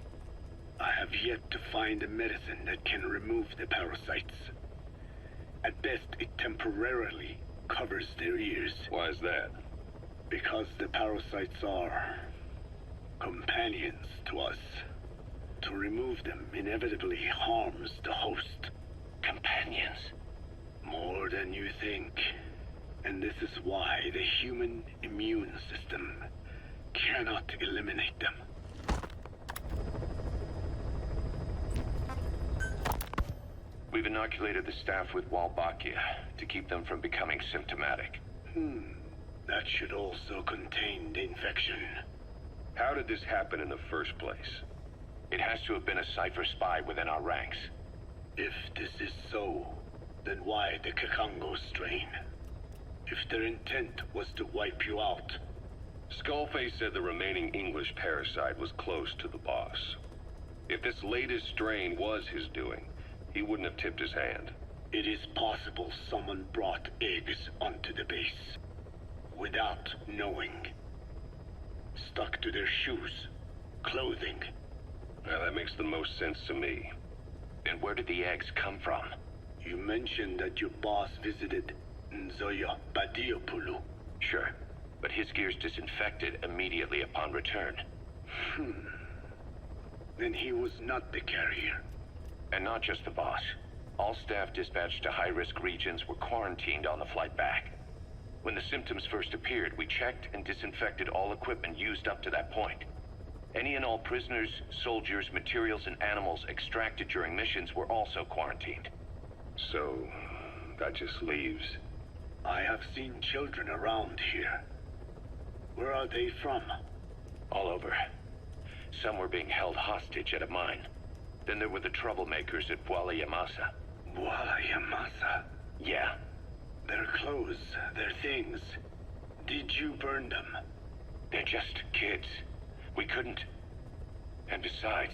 I have yet to find a medicine that can remove the parasites. At best, it temporarily covers their ears. Why is that? Because the parasites are companions to us. To remove them inevitably harms the host. Companions? More than you think. And this is why the human immune system cannot eliminate them. We've inoculated the staff with Wolbachia to keep them from becoming symptomatic. That should also contain the infection. How did this happen in the first place? It has to have been a Cypher spy within our ranks. If this is so, then why the Kikongo strain? If their intent was to wipe you out, Skullface said the remaining English parasite was close to the boss. If this latest strain was his doing, he wouldn't have tipped his hand. it is possible someone brought eggs onto the base without knowing. Stuck to their shoes, clothing. Now that makes the most sense to me. And where did the eggs come from? You mentioned that your boss visited Nzoya Badiopulu. Sure, but his gear's disinfected immediately upon return. Then he was not the carrier. And not just the boss. All staff dispatched to high-risk regions were quarantined on the flight back. When the symptoms first appeared, we checked and disinfected all equipment used up to that point. Any and all prisoners, soldiers, materials, and animals extracted during missions were also quarantined. So, that just leaves... I have seen children around here. Where are they from? All over. Some were being held hostage at a mine. Then there were the troublemakers at Bwala Yamasa. Bwala Yamasa? Yeah. Their clothes, their things. Did you burn them? They're just kids. We couldn't. And besides,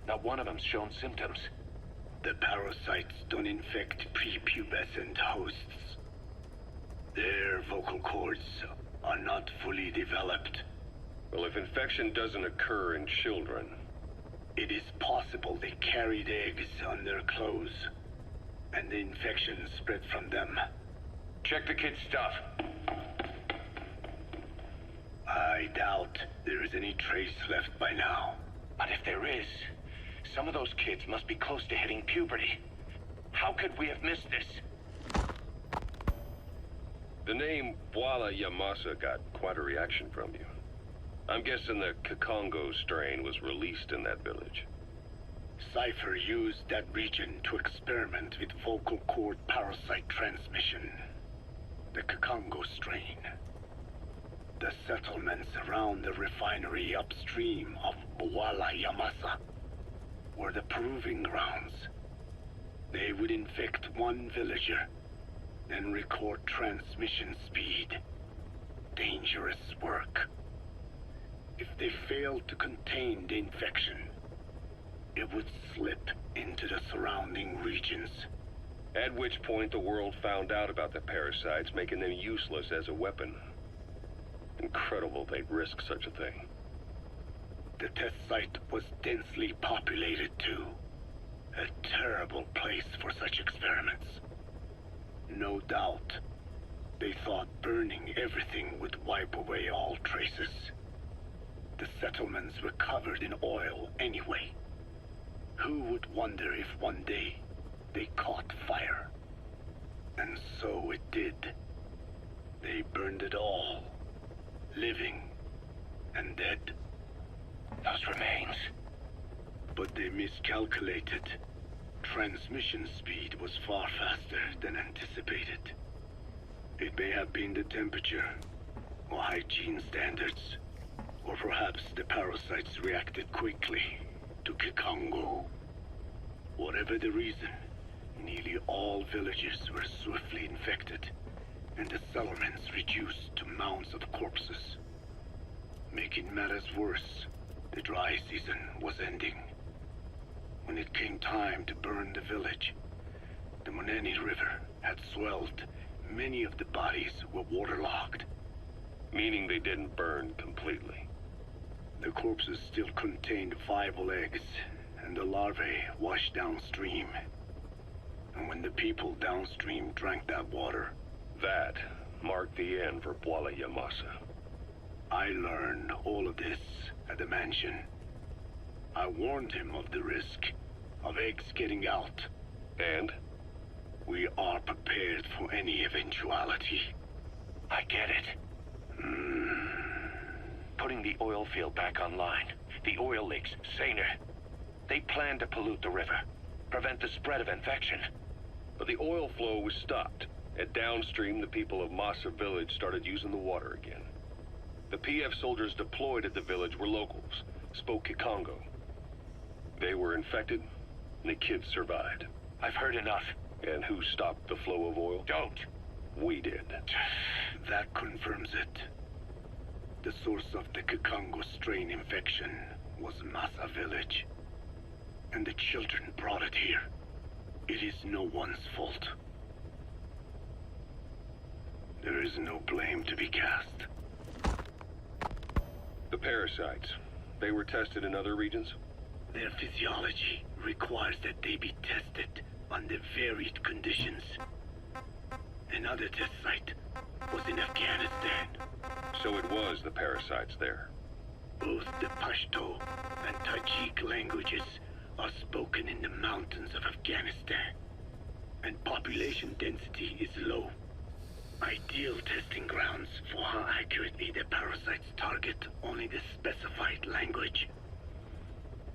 not one of them's shown symptoms. The parasites don't infect prepubescent hosts. Their vocal cords are not fully developed. Well, if infection doesn't occur in children... It is possible they carried eggs on their clothes, and the infection spread from them. Check the kid's stuff. I doubt there is any trace left by now. But if there is, some of those kids must be close to hitting puberty. How could we have missed this? The name Bwala Yamasa got quite a reaction from you. I'm guessing the Kikongo strain was released in that village. Cypher used that region to experiment with vocal cord parasite transmission. The Kikongo strain. The settlements around the refinery upstream of Bwala Yamasa were the proving grounds. They would infect one villager, then record transmission speed. Dangerous work. If they failed to contain the infection, it would slip into the surrounding regions. At which point the world found out about the parasites, making them useless as a weapon. Incredible they'd risk such a thing. The test site was densely populated too. A terrible place for such experiments. No doubt, they thought burning everything would wipe away all traces. The settlements were covered in oil anyway. Who would wonder if one day they caught fire? And so it did. They burned it all. Living and dead. Those remains. But they miscalculated. Transmission speed was far faster than anticipated. It may have been the temperature, or hygiene standards, or perhaps the parasites reacted quickly to Kikongo. Whatever the reason, nearly all villages were swiftly infected, and the settlements reduced to mounds of corpses. Making matters worse, the dry season was ending. When it came time to burn the village, the Moneni River had swelled. Many of the bodies were waterlogged. Meaning they didn't burn completely. The corpses still contained viable eggs, and the larvae washed downstream. And when the people downstream drank that water... That marked the end for Bwala Yamasa. I learned all of this at the mansion. I warned him of the risk of eggs getting out. And? We are prepared for any eventuality. I get it. Putting the oil field back online. The oil leaks, saner. They plan to pollute the river. Prevent the spread of infection. But the oil flow was stopped. And downstream, the people of Masa Village started using the water again. The PF soldiers deployed at the village were locals, spoke Kikongo. They were infected, and the kids survived. I've heard enough. And who stopped the flow of oil? Don't. We did. That confirms it. The source of the Kikongo strain infection was Masa Village. And the children brought it here. It is no one's fault. There is no blame to be cast. The parasites, they were tested in other regions? Their physiology requires that they be tested under varied conditions. Another test site was in Afghanistan. So it was the parasites there. Both the Pashto and Tajik languages are spoken in the mountains of Afghanistan, and population density is low. Ideal testing grounds for how accurately the parasites target only the specified language.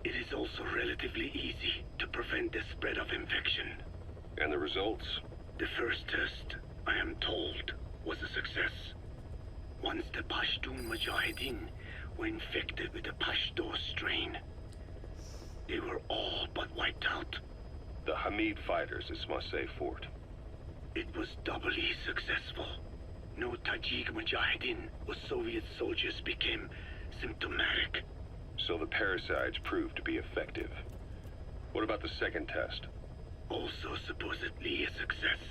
It is also relatively easy to prevent the spread of infection. And the results? The first test, I am told, was a success. Once the Pashtun Mujahideen were infected with the Pashto strain, they were all but wiped out. The Hamid fighters at Smasei Fort. It was doubly successful. No Tajik Mujahideen or Soviet soldiers became symptomatic. So the parasites proved to be effective. What about the second test? Also supposedly a success.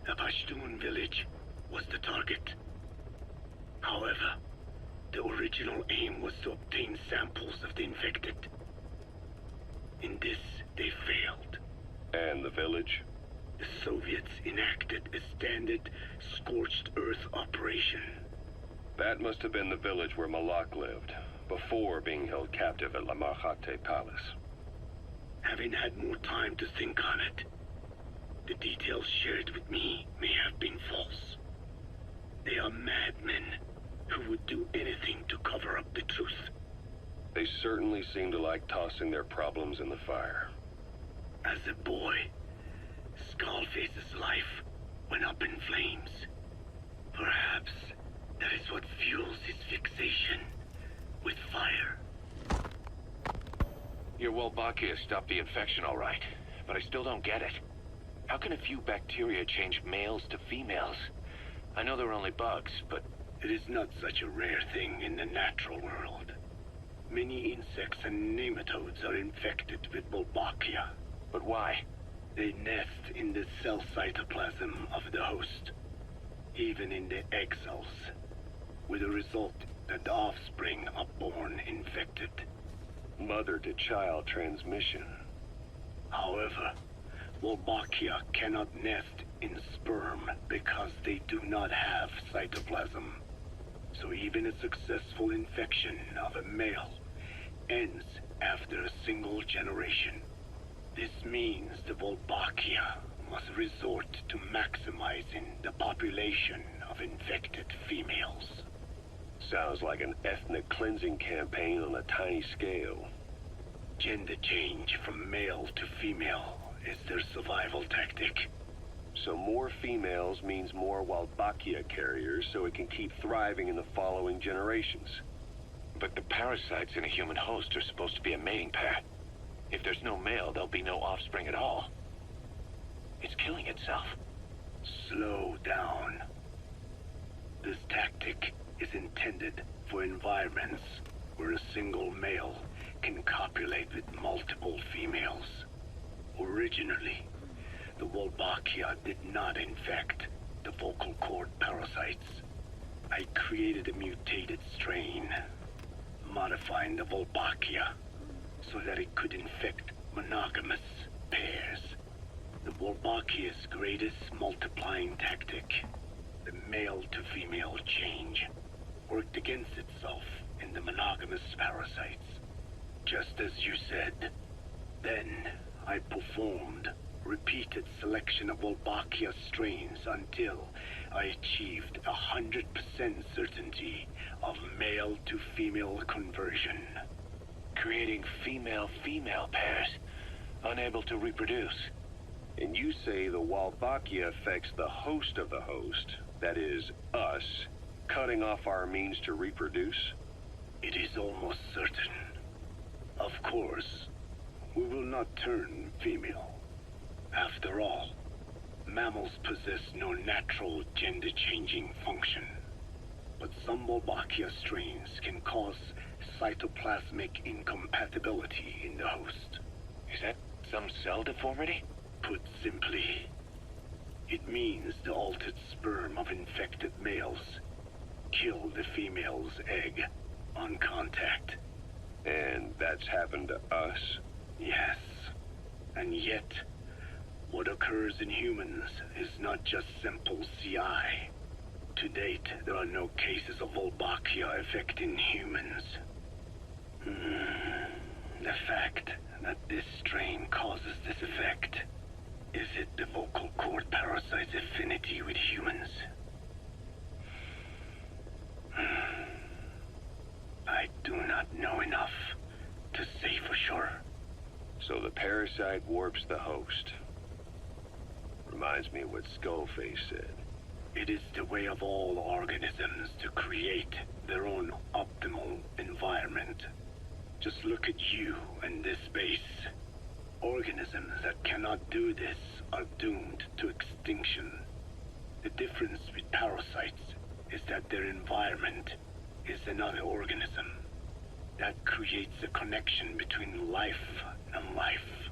The Pashtun village was the target. However, the original aim was to obtain samples of the infected. In this, they failed. And the village? The Soviets enacted a standard scorched earth operation. That must have been the village where Malak lived, before being held captive at La Marjate Palace. Having had more time to think on it, the details shared with me may have been false. They are madmen who would do anything to cover up the truth. They certainly seem to like tossing their problems in the fire. As a boy, Skullface's life went up in flames. Perhaps that is what fuels his fixation with fire. Your Wolbachia stopped the infection all right, but I still don't get it. How can a few bacteria change males to females? I know they're only bugs, but... It is not such a rare thing in the natural world. Many insects and nematodes are infected with Wolbachia. But why? They nest in the cell cytoplasm of the host, even in the egg cells, with the result that the offspring are born infected. Mother-to-child transmission. However, Wolbachia cannot nest in sperm because they do not have cytoplasm. So even a successful infection of a male ends after a single generation. This means the Wolbachia must resort to maximizing the population of infected females. Sounds like an ethnic cleansing campaign on a tiny scale. Gender change from male to female is their survival tactic. So more females means more Wolbachia carriers, so it can keep thriving in the following generations. But the parasites in a human host are supposed to be a mating pair. If there's no male, there'll be no offspring at all. It's killing itself. Slow down. This tactic is intended for environments where a single male can copulate with multiple females. Originally, the Wolbachia did not infect the vocal cord parasites. I created a mutated strain, modifying the Wolbachia so that it could infect monogamous pairs. The Wolbachia's greatest multiplying tactic, the male-to-female change, worked against itself in the monogamous parasites. Just as you said. Then, I performed repeated selection of Wolbachia strains until I achieved 100% certainty of male-to-female conversion. Creating female-female pairs, unable to reproduce. And you say the Wolbachia affects the host of the host, that is, us, cutting off our means to reproduce? It is almost certain. Of course, we will not turn female. After all, mammals possess no natural gender-changing function. But some Wolbachia strains can cause cytoplasmic incompatibility in the host. Is that some cell deformity? Put simply, it means the altered sperm of infected males kill the female's egg on contact. And that's happened to us? Yes. And yet, what occurs in humans is not just simple CI. To date, there are no cases of Wolbachia affecting humans. The fact that this strain causes this effect, is it the vocal cord parasite's affinity with humans? I do not know enough to say for sure. So the parasite warps the host. Reminds me of what Skullface said. It is the way of all organisms to create their own optimal environment. Just look at you and this base. Organisms that cannot do this are doomed to extinction. The difference with parasites is that their environment is another organism. That creates a connection between life and life.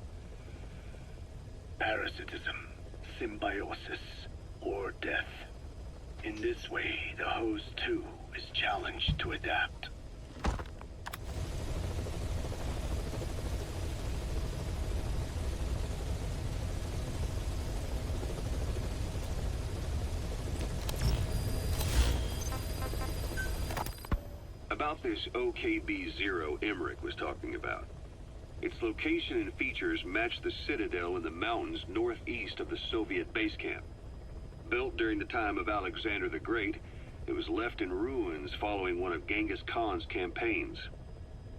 Parasitism, symbiosis, or death. In this way, the host too is challenged to adapt. About this OKB-0 Emmerich was talking about. Its location and features match the citadel in the mountains northeast of the Soviet base camp. Built during the time of Alexander the Great, it was left in ruins following one of Genghis Khan's campaigns.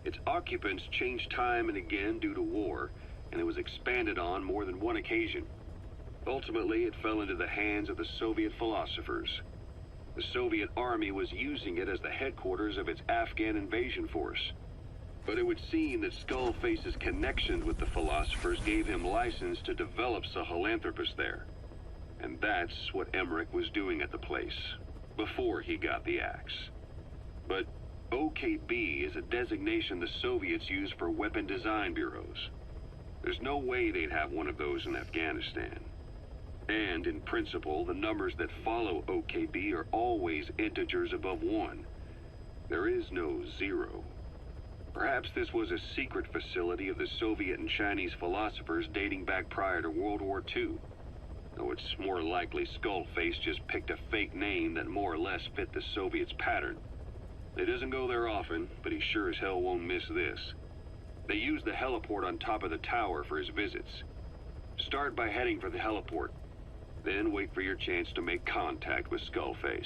Its occupants changed time and again due to war, and it was expanded on more than one occasion. Ultimately, it fell into the hands of the Soviet philosophers. The Soviet army was using it as the headquarters of its Afghan invasion force. But it would seem that Skullface's connections with the philosophers gave him license to develop Sahelanthropus there. And that's what Emmerich was doing at the place, before he got the axe. But OKB is a designation the Soviets use for weapon design bureaus. There's no way they'd have one of those in Afghanistan. And, in principle, the numbers that follow OKB are always integers above 1. There is no 0. Perhaps this was a secret facility of the Soviet and Chinese philosophers dating back prior to World War II. Though it's more likely Skullface just picked a fake name that more or less fit the Soviets' pattern. He doesn't go there often, but he sure as hell won't miss this. They use the heliport on top of the tower for his visits. Start by heading for the heliport. Then wait for your chance to make contact with Skullface.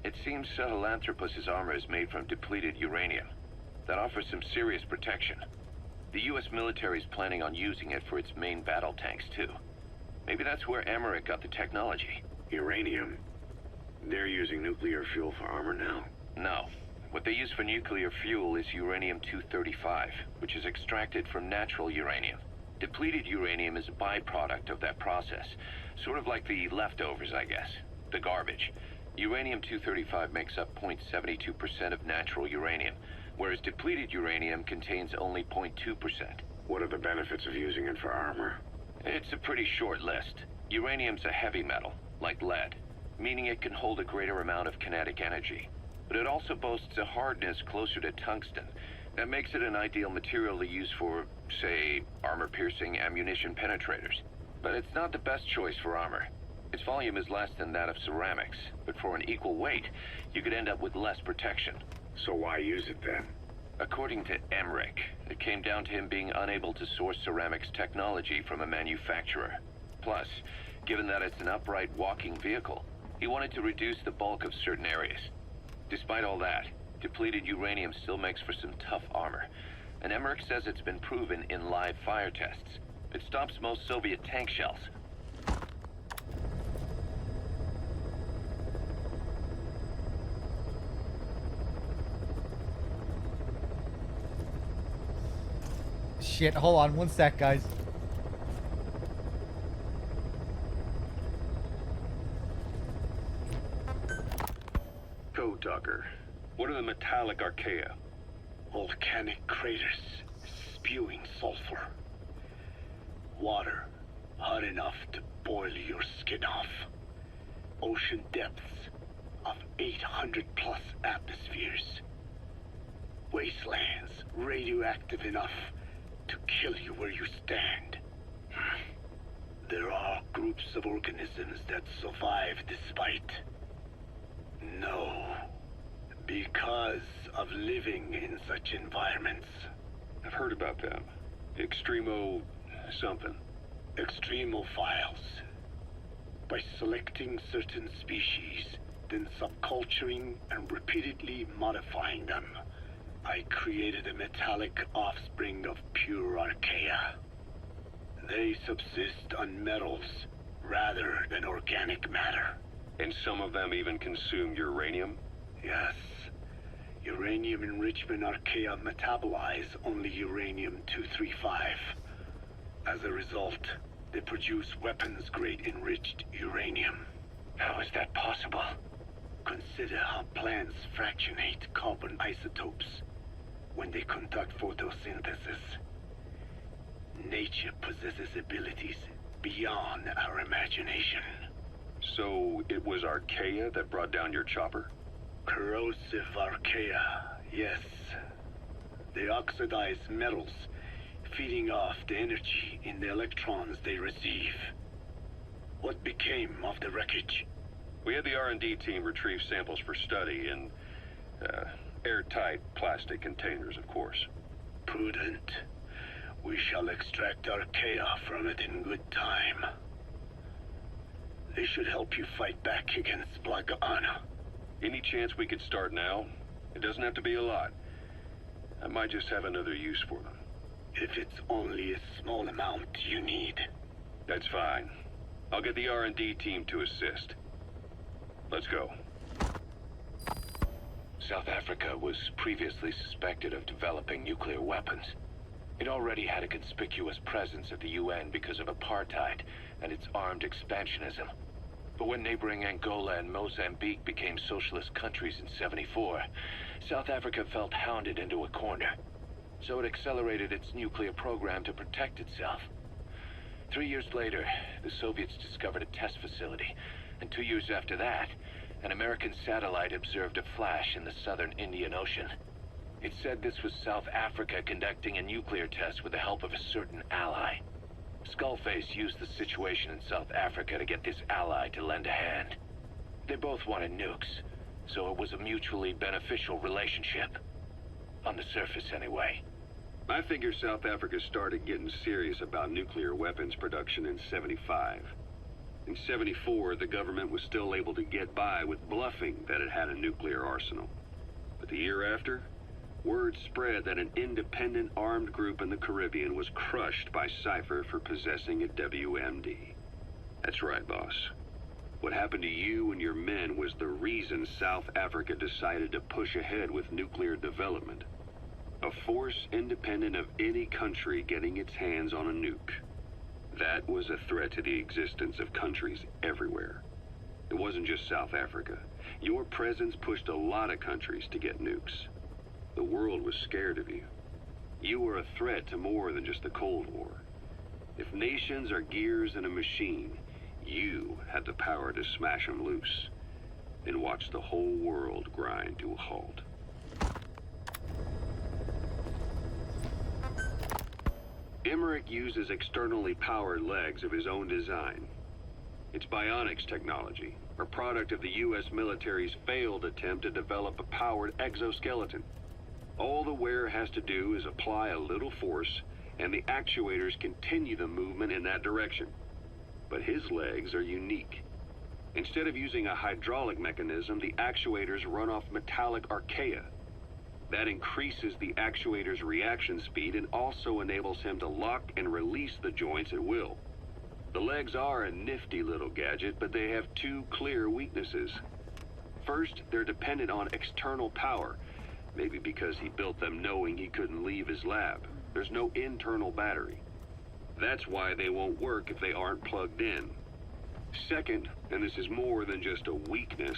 It seems Sahelanthropus's armor is made from depleted uranium. That offers some serious protection. The U.S. military is planning on using it for its main battle tanks, too. Maybe that's where Emmerich got the technology. Uranium? They're using nuclear fuel for armor now? No. What they use for nuclear fuel is uranium-235, which is extracted from natural uranium. Depleted uranium is a byproduct of that process. Sort of like the leftovers, I guess. The garbage. Uranium-235 makes up 0.72% of natural uranium, whereas depleted uranium contains only 0.2%. What are the benefits of using it for armor? It's a pretty short list. Uranium's a heavy metal, like lead, meaning it can hold a greater amount of kinetic energy. But it also boasts a hardness closer to tungsten. That makes it an ideal material to use for, say, armor-piercing ammunition penetrators. But it's not the best choice for armor. Its volume is less than that of ceramics, but for an equal weight, you could end up with less protection. So why use it then? According to Emmerich, it came down to him being unable to source ceramics technology from a manufacturer. Plus, given that it's an upright walking vehicle, he wanted to reduce the bulk of certain areas. Despite all that, depleted uranium still makes for some tough armor, and Emmerich says it's been proven in live fire tests. It stops most Soviet tank shells. shit. Hold on 1 sec, guys. Code Talker, what are the metallic archaea? Volcanic craters spewing sulfur. Water hot enough to boil your skin off. Ocean depths of 800 plus atmospheres. Wastelands radioactive enough to kill you where you stand. There are groups of organisms that survive despite. No. Because of living in such environments. I've heard about them. Extremo... something. Extremophiles. By selecting certain species, then subculturing and repeatedly modifying them, I created a metallic offspring of pure archaea. They subsist on metals rather than organic matter. And some of them even consume uranium? Yes. Uranium enrichment archaea metabolize only uranium-235. As a result, they produce weapons-grade enriched uranium. How is that possible? Consider how plants fractionate carbon isotopes when they conduct photosynthesis. Nature possesses abilities beyond our imagination. So it was archaea that brought down your chopper? Corrosive archaea, yes. They oxidize metals, feeding off the energy in the electrons they receive. What became of the wreckage? We had the R&D team retrieve samples for study in airtight plastic containers, of course. Prudent. We shall extract archaea from it in good time. They should help you fight back against Black Anna. Any chance we could start now? It doesn't have to be a lot. I might just have another use for them. If it's only a small amount you need. That's fine. I'll get the R&D team to assist. Let's go. South Africa was previously suspected of developing nuclear weapons. It already had a conspicuous presence at the UN because of apartheid and its armed expansionism. But when neighboring Angola and Mozambique became socialist countries in '74, South Africa felt hounded into a corner. So it accelerated its nuclear program to protect itself. 3 years later, the Soviets discovered a test facility, and 2 years after that, an American satellite observed a flash in the southern Indian Ocean. It said this was South Africa conducting a nuclear test with the help of a certain ally. Skullface used the situation in South Africa to get this ally to lend a hand. They both wanted nukes, so it was a mutually beneficial relationship. On the surface, anyway. I figure South Africa started getting serious about nuclear weapons production in '75. In '74, the government was still able to get by with bluffing that it had a nuclear arsenal. But the year after, word spread that an independent armed group in the Caribbean was crushed by Cypher for possessing a WMD. That's right, boss. What happened to you and your men was the reason South Africa decided to push ahead with nuclear development. A force independent of any country getting its hands on a nuke. That was a threat to the existence of countries everywhere. It wasn't just South Africa. Your presence pushed a lot of countries to get nukes. The world was scared of you. You were a threat to more than just the Cold War. If nations are gears in a machine, you had the power to smash them loose and watch the whole world grind to a halt. Emmerich uses externally powered legs of his own design. It's bionics technology, a product of the U.S. military's failed attempt to develop a powered exoskeleton. All the wearer has to do is apply a little force, and the actuators continue the movement in that direction. But his legs are unique. Instead of using a hydraulic mechanism, the actuators run off metallic archaea. That increases the actuator's reaction speed and also enables him to lock and release the joints at will. The legs are a nifty little gadget, but they have two clear weaknesses. First, they're dependent on external power, maybe because he built them knowing he couldn't leave his lab. There's no internal battery. That's why they won't work if they aren't plugged in. Second, and this is more than just a weakness,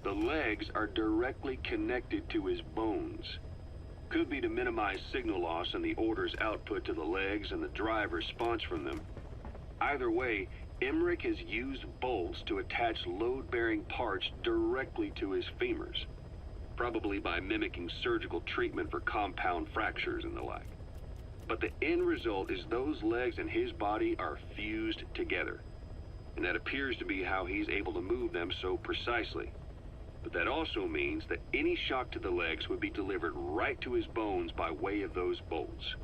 the legs are directly connected to his bones. Could be to minimize signal loss and the order's output to the legs and the drive response from them. Either way, Emmerich has used bolts to attach load-bearing parts directly to his femurs, probably by mimicking surgical treatment for compound fractures and the like. But the end result is those legs and his body are fused together, and that appears to be how he's able to move them so precisely. But that also means that any shock to the legs would be delivered right to his bones by way of those bolts.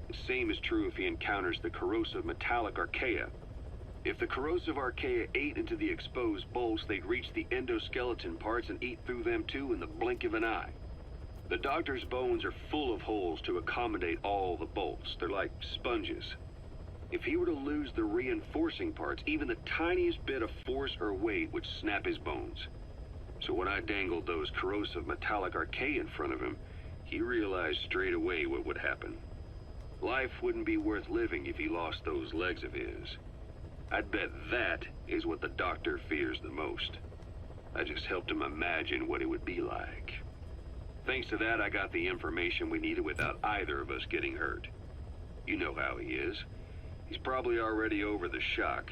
The same is true if he encounters the corrosive metallic archaea. If the corrosive archaea ate into the exposed bolts, they'd reach the endoskeleton parts and eat through them too in the blink of an eye. The doctor's bones are full of holes to accommodate all the bolts. They're like sponges. If he were to lose the reinforcing parts, even the tiniest bit of force or weight would snap his bones. So when I dangled those corrosive metallic archaea in front of him, he realized straight away what would happen. Life wouldn't be worth living if he lost those legs of his. I'd bet that is what the doctor fears the most. I just helped him imagine what it would be like. Thanks to that, I got the information we needed without either of us getting hurt. You know how he is. He's probably already over the shock.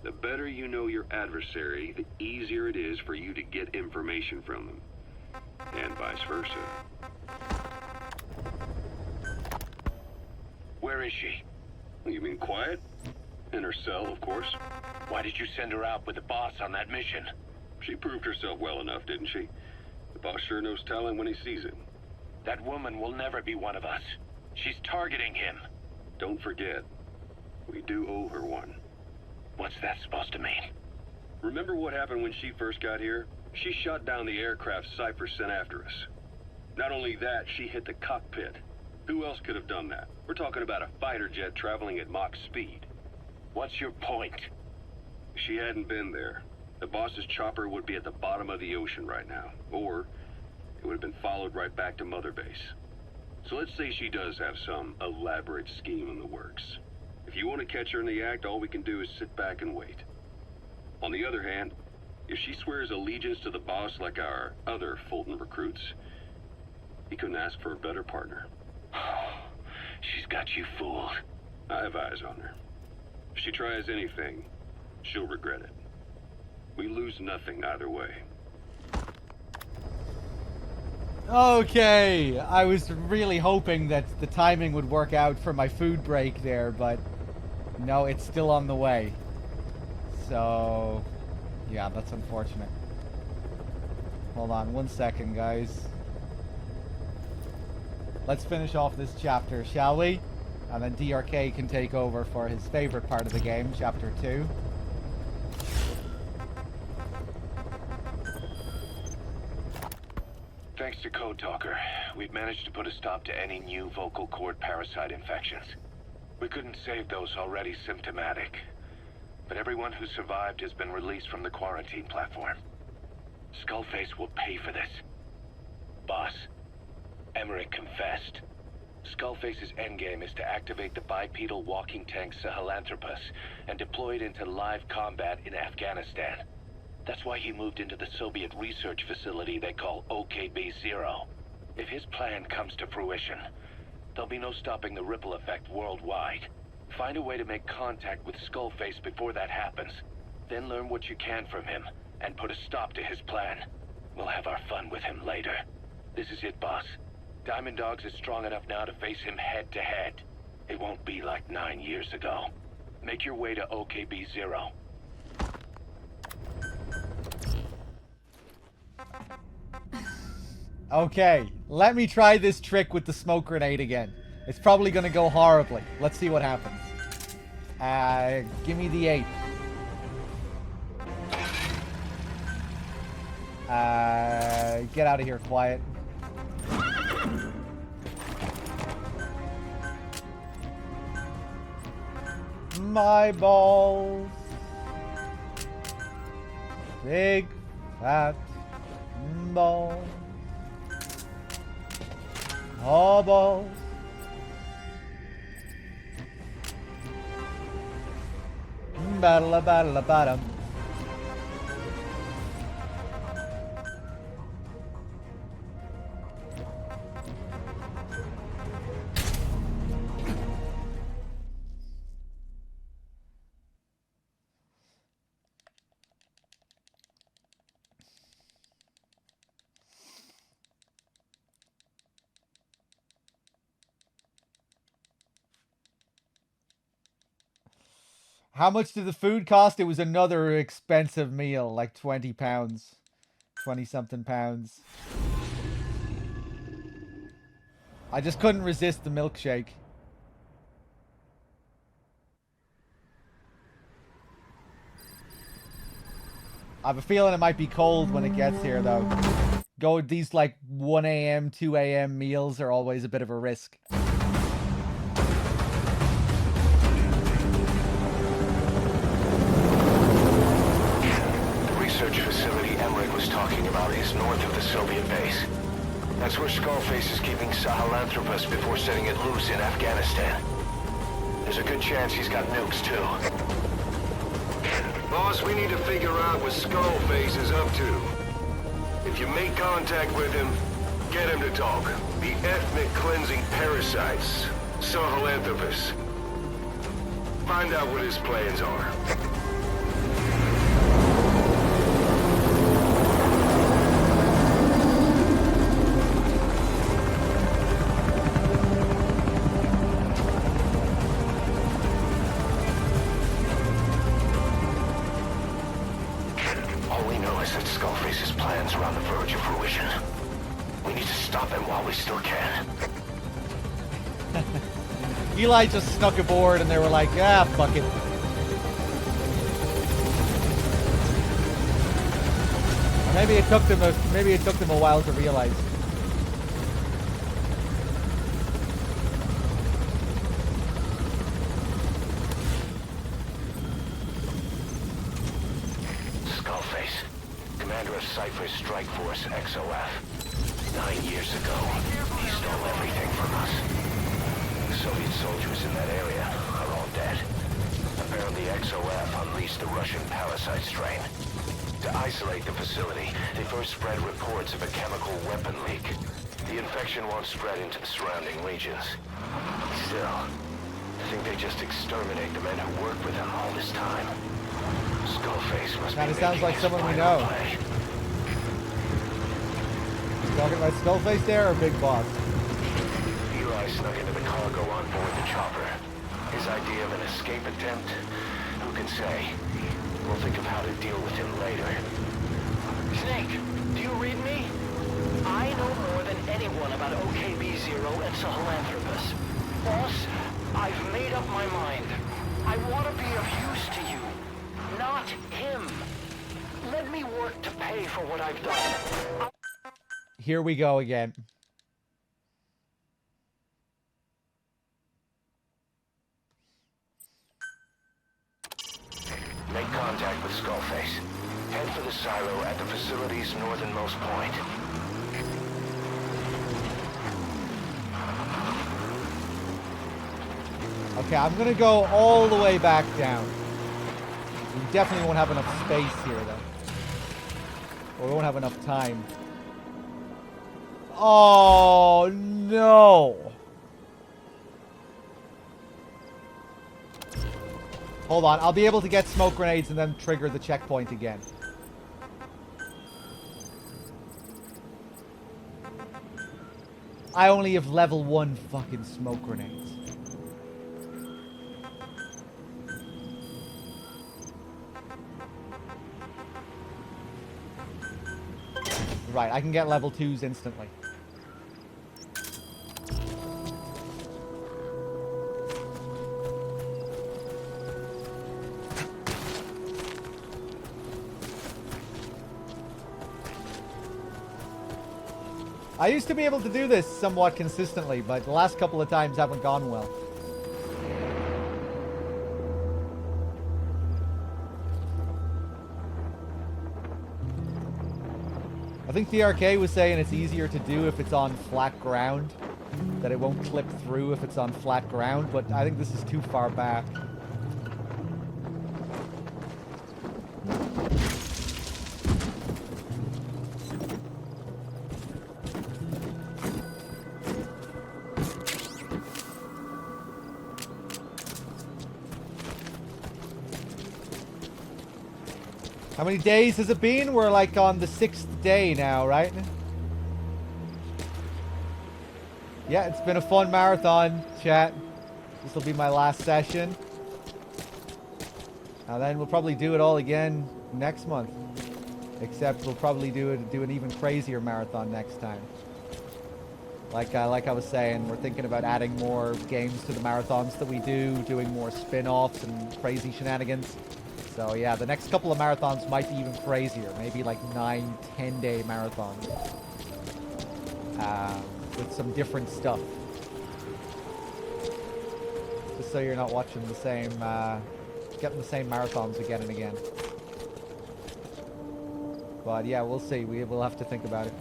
The better you know your adversary, the easier it is for you to get information from them. And vice versa. Where is she? You mean quiet? In her cell, of course. Why did you send her out with the boss on that mission? She proved herself well enough, didn't she? The boss sure knows talent when he sees it. That woman will never be one of us. She's targeting him. Don't forget, we do owe her one. What's that supposed to mean? Remember what happened when she first got here? She shot down the aircraft Cypher sent after us. Not only that, she hit the cockpit. Who else could have done that? We're talking about a fighter jet traveling at Mach speed. What's your point? If she hadn't been there, the boss's chopper would be at the bottom of the ocean right now. Or it would have been followed right back to Mother Base. So let's say she does have some elaborate scheme in the works. If you want to catch her in the act, all we can do is sit back and wait. On the other hand, if she swears allegiance to the boss like our other Fulton recruits, he couldn't ask for a better partner. She's got you fooled. I have eyes on her. If she tries anything, she'll regret it. We lose nothing either way. Okay, I was really hoping that the timing would work out for my food break there, but no, it's still on the way. So, yeah, that's unfortunate. Hold on 1 second, guys. Let's finish off this chapter, shall we? And then DRK can take over for his favorite part of the game, chapter 2. Thanks to Code Talker, we've managed to put a stop to any new vocal cord parasite infections. We couldn't save those already symptomatic, but everyone who survived has been released from the quarantine platform. Skullface will pay for this. Boss, Emmerich confessed. Skullface's endgame is to activate the bipedal walking tank Sahelanthropus and deploy it into live combat in Afghanistan. That's why he moved into the Soviet research facility they call OKB-0. If his plan comes to fruition, there'll be no stopping the ripple effect worldwide. Find a way to make contact with Skullface before that happens. Then learn what you can from him, and put a stop to his plan. We'll have our fun with him later. This is it, boss. Diamond Dogs is strong enough now to face him head-to-head. It won't be like 9 years ago. Make your way to OKB-0. Okay, let me try this trick with the smoke grenade again. It's probably gonna go horribly. Let's see what happens. Give me the 8. Get out of here, quiet. My balls. Big, fat balls. Oh, balls. battle, a battle, a battle. How much did the food cost? It was another expensive meal, like £20. 20-something pounds. I just couldn't resist the milkshake. I have a feeling it might be cold when it gets here, though. These like 1 a.m., 2 a.m. meals are always a bit of a risk. Research facility Emmerich was talking about is north of the Soviet base. That's where Skullface is keeping Sahelanthropus before setting it loose in Afghanistan. There's a good chance he's got nukes, too. Boss, we need to figure out what Skullface is up to. If you make contact with him, get him to talk. The ethnic cleansing parasites, Sahelanthropus. Find out what his plans are. All we know is that Skullface's plans are on the verge of fruition. We need to stop him while we still can. Eli just snuck aboard and they were like, ah, fuck it. Maybe it took them a while to realize. Skullface, commander of Cypher's Strike Force, XOF. 9 years ago, he stole everything from us. The Soviet soldiers in that area are all dead. Apparently XOF unleashed the Russian parasite strain. To isolate the facility, they first spread reports of a chemical weapon leak. The infection won't spread into the surrounding regions. Still, I think they just exterminate the men who worked with him all this time. Skullface must Kinda be sounds making like his someone we final know. play. Talking about Skullface there or Big Boss? Eli snuck into the cargo on board the chopper. His idea of an escape attempt? Who can say? We'll think of how to deal with him later. Snake, do you read me? I know more than anyone about OKB-0 and Sahelanthropus. Boss, I've made up my mind. I want to be of use to you, not him. Let me work to pay for what I've done. Here we go again. Make contact with Skullface. Head for the silo at the facility's northernmost point. Okay, I'm gonna go all the way back down. We definitely won't have enough space here, though. Or we won't have enough time. Oh, no. Hold on, I'll be able to get smoke grenades and then trigger the checkpoint again. I only have level 1 fucking smoke grenades. Right, I can get level 2s instantly. I used to be able to do this somewhat consistently, but the last couple of times haven't gone well. I think DRK was saying it's easier to do if it's on flat ground, that it won't clip through if it's on flat ground, but I think this is too far back. How many days has it been? We're like on the 6th day now, right? Yeah, it's been a fun marathon, chat. This will be my last session. And then we'll probably do it all again next month. Except we'll probably do an even crazier marathon next time. Like I was saying, we're thinking about adding more games to the marathons that we do, doing more spin-offs and crazy shenanigans. So yeah, the next couple of marathons might be even crazier. Maybe like 9-10 day marathons. With some different stuff. Just so you're not watching the same, getting the same marathons again and again. But yeah, we'll see. We'll have to think about it.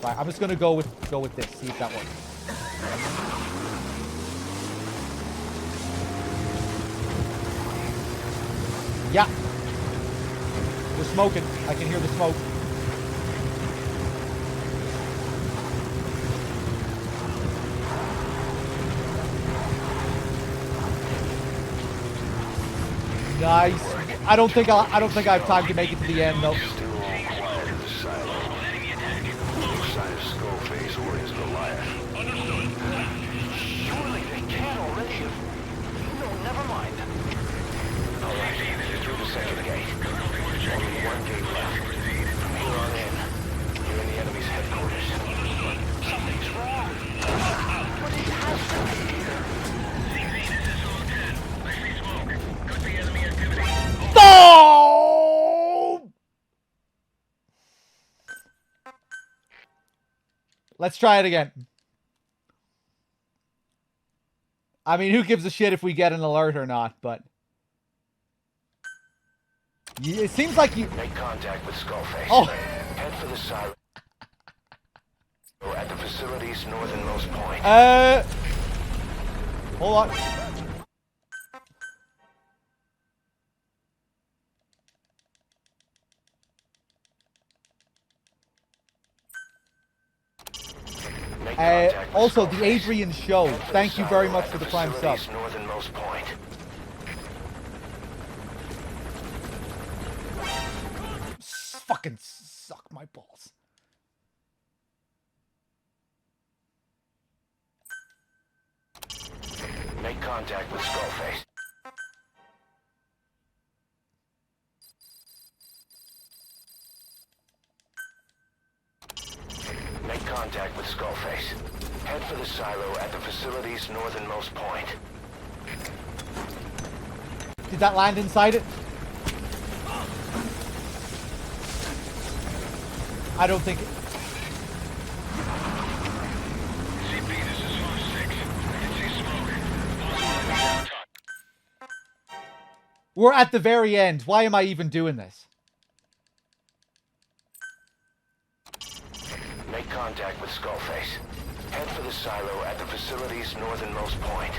Right, I'm just gonna go with this, see if that works. Yeah. We're smoking. I can hear the smoke. Nice. I don't think I have time to make it to the end though. Still all quiet in the silo. No sign of Skullface or his Goliath. Surely they can't already have... No, never mind. Alright, through the second gate. Only one gate left. From here on in, you're in the enemy's headquarters. Something's wrong. But it has to be here. No! Let's try it again. I mean, who gives a shit if we get an alert or not, but... It seems like you... Make contact with Skullface. Oh! Head for the silo at the facility's northernmost point. Hold on. Also, the Adrian Show. Thank you very much for the Prime sub. Northernmost point. Fucking suck my balls. Make contact with Skullface. Make contact with Skullface. Head for the silo at the facility's northernmost point. Did that land inside it? I don't think it... CP, this is 4-6. I can see smoke. We're at the very end. Why am I even doing this? Make contact with Skullface. Head for the silo at the facility's northernmost point.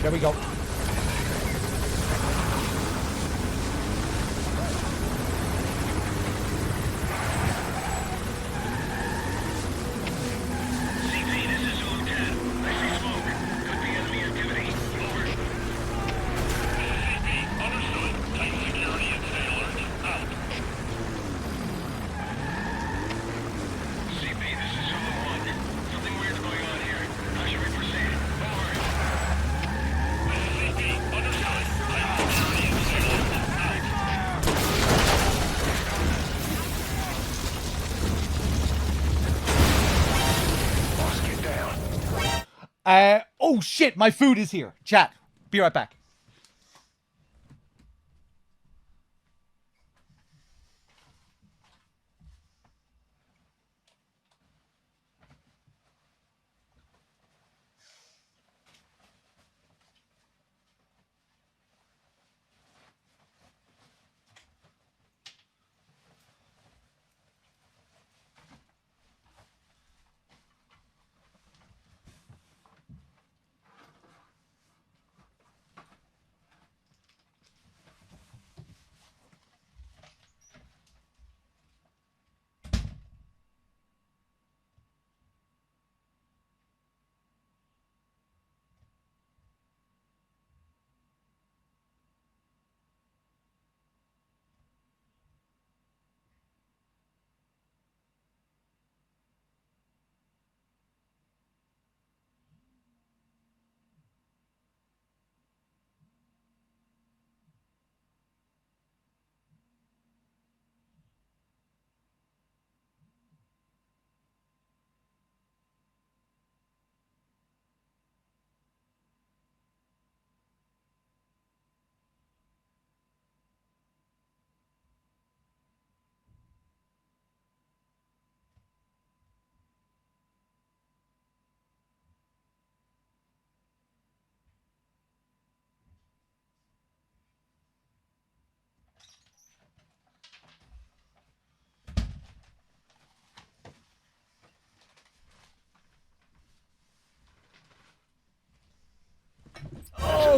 There we go. Oh shit, my food is here. Chat, be right back.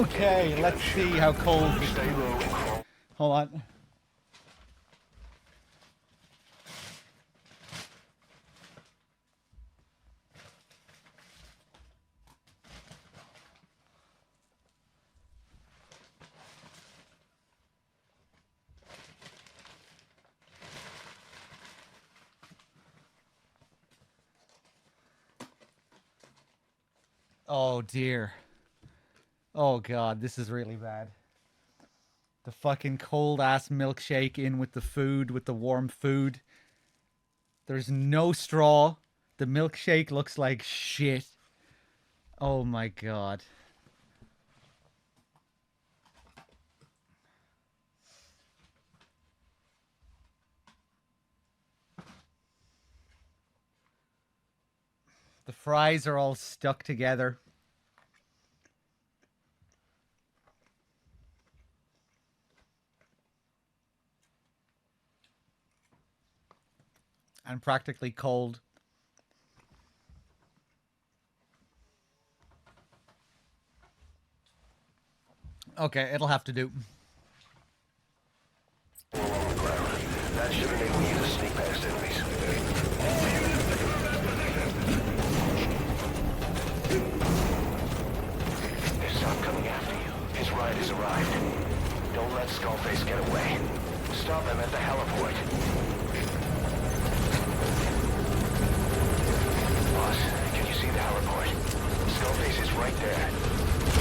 Okay, let's see how cold this Stay low. Hold on. Oh dear. Oh god, this is really bad. The fucking cold ass milkshake in with the food, with the warm food. There's no straw. The milkshake looks like shit. Oh my god. The fries are all stuck together. And practically cold. Okay, it'll have to do. That should enable you to sneak past enemies. There's some coming after you. His ride has arrived. Don't let Skullface get away. Stop him at the heliport. Boss, can you see the heliport? Skullface is right there.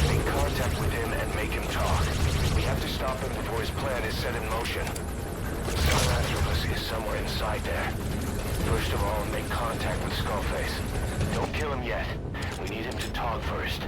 Make contact with him and make him talk. We have to stop him before his plan is set in motion. Sahelanthropus is somewhere inside there. First of all, make contact with Skullface. Don't kill him yet. We need him to talk first.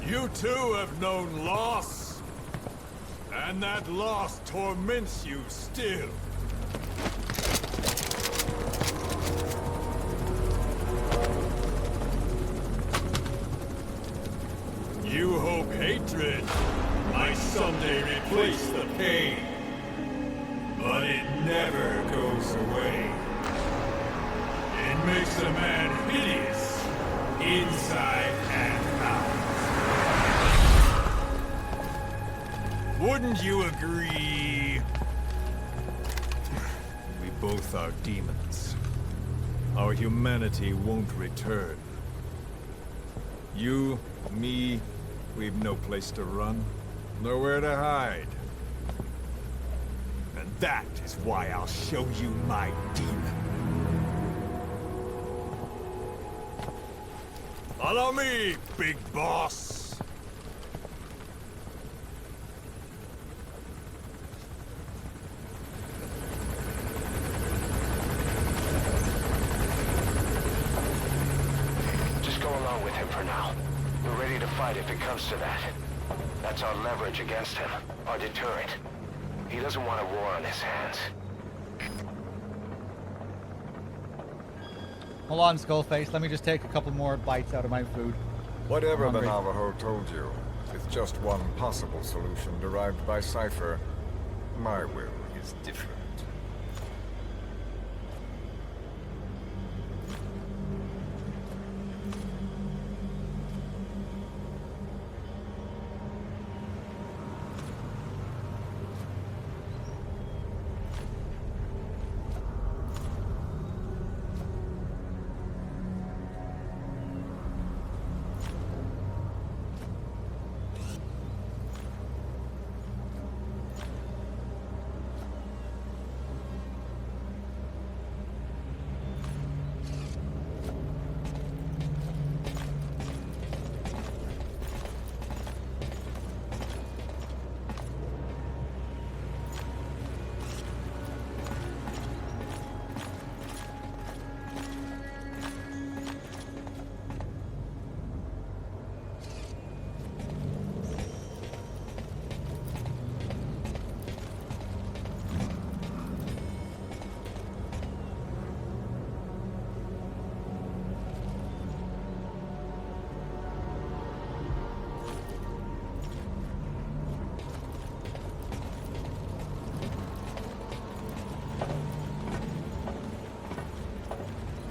You too have known loss, and that loss torments you still. You hope hatred might someday replace the pain, but it never goes away. It makes a man hideous, inside and out. Wouldn't you agree? We both are demons. Our humanity won't return. You, me, we've no place to run, nowhere to hide. And that is why I'll show you my demon. Follow me, big boss! If it comes to that. That's our leverage against him, our deterrent. He doesn't want a war on his hands. Hold on, Skullface. Let me just take a couple more bites out of my food. Whatever the Navajo told you, with just one possible solution derived by Cypher, my will is different.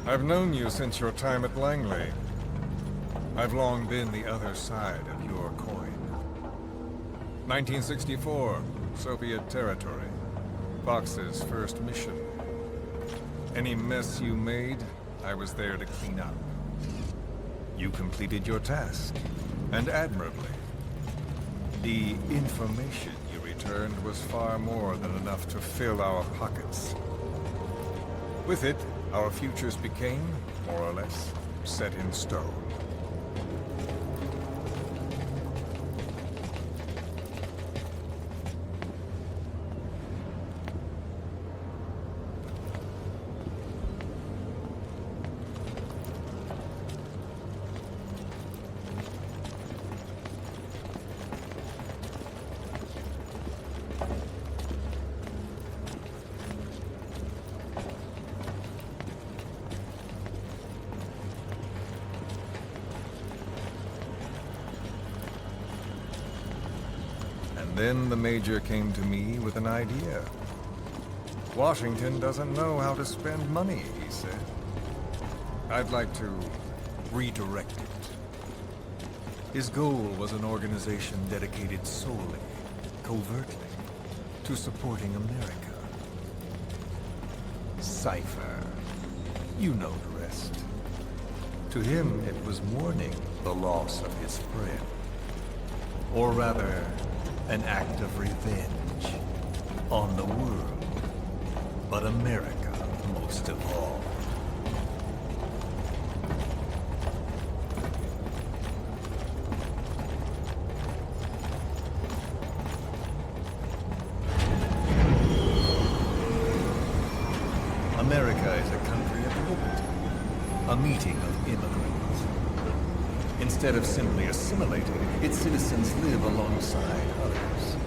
I've known you since your time at Langley. I've long been the other side of your coin. 1964, Soviet territory. Fox's first mission. Any mess you made, I was there to clean up. You completed your task, and admirably. The information you returned was far more than enough to fill our pockets. With it, our futures became, more or less, set in stone. Then the Major came to me with an idea. Washington doesn't know how to spend money, he said. I'd like to redirect it. His goal was an organization dedicated solely, covertly, to supporting America. Cypher. You know the rest. To him, it was mourning the loss of his friend. Or rather, an act of revenge on the world, but America most of all. America is a country of liberty, a meeting of immigrants. Instead of simply assimilating, its citizens live alongside others.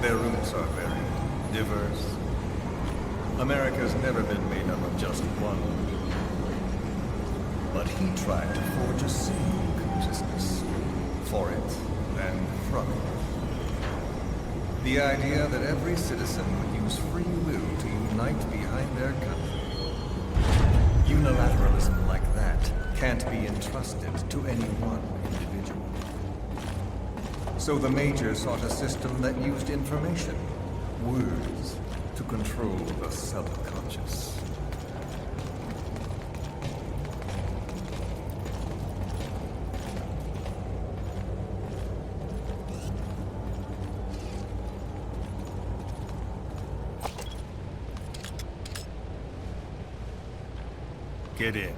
Their roots are varied, diverse. America's never been made up of just one group. But he tried to forge a single consciousness, for it and from it. The idea that every citizen would use free will to unite behind their country. Unilateralism like that can't be entrusted to any one individual. So the Major sought a system that used information, words, to control the subconscious. Get in.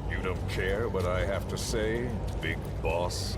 You don't care what I have to say, big boss?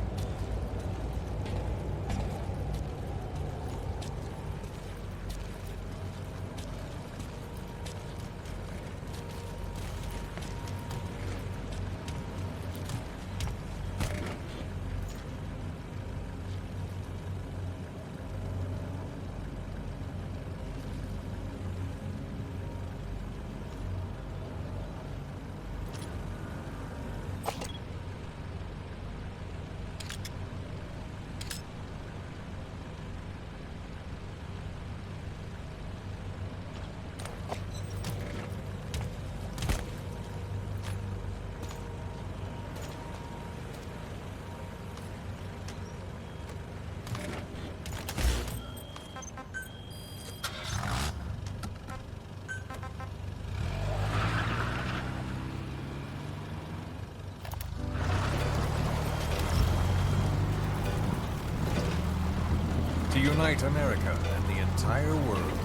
To unite America and the entire world.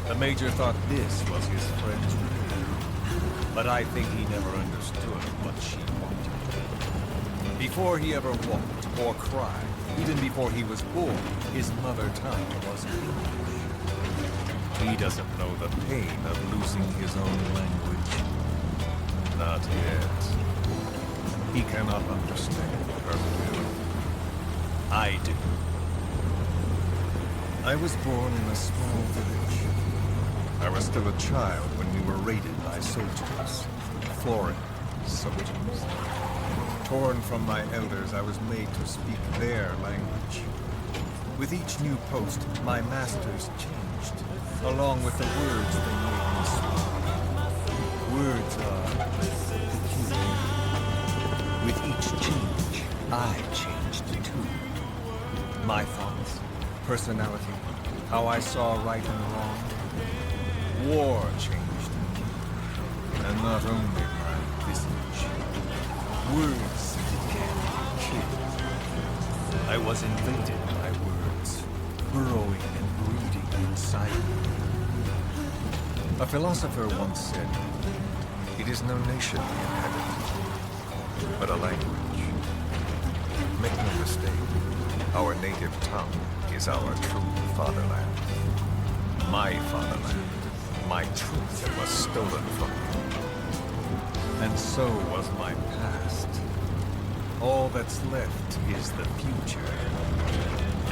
The Major thought this was his friend's revenge. But I think he never understood what she wanted. Before he ever walked or cried, even before he was born, his mother tongue was English. He doesn't know the pain of losing his own language. Not yet. He cannot understand her will. I do. I was born in a small village. I was still a child when we were raided by soldiers. Foreign soldiers. Torn from my elders, I was made to speak their language. With each new post, my masters changed, along with the words they made me speak. Words are peculiar. With each change, I changed too. My thoughts, personality, how I saw right and wrong. War changed me. And not only my visage. Words can kill. I was invaded by words, burrowing and brooding inside me. A philosopher once said, "It is no nation we inhabit, but a language." Make no mistake, our native tongue is our true fatherland. My fatherland, my truth was stolen from me. And so was my past. All that's left is the future.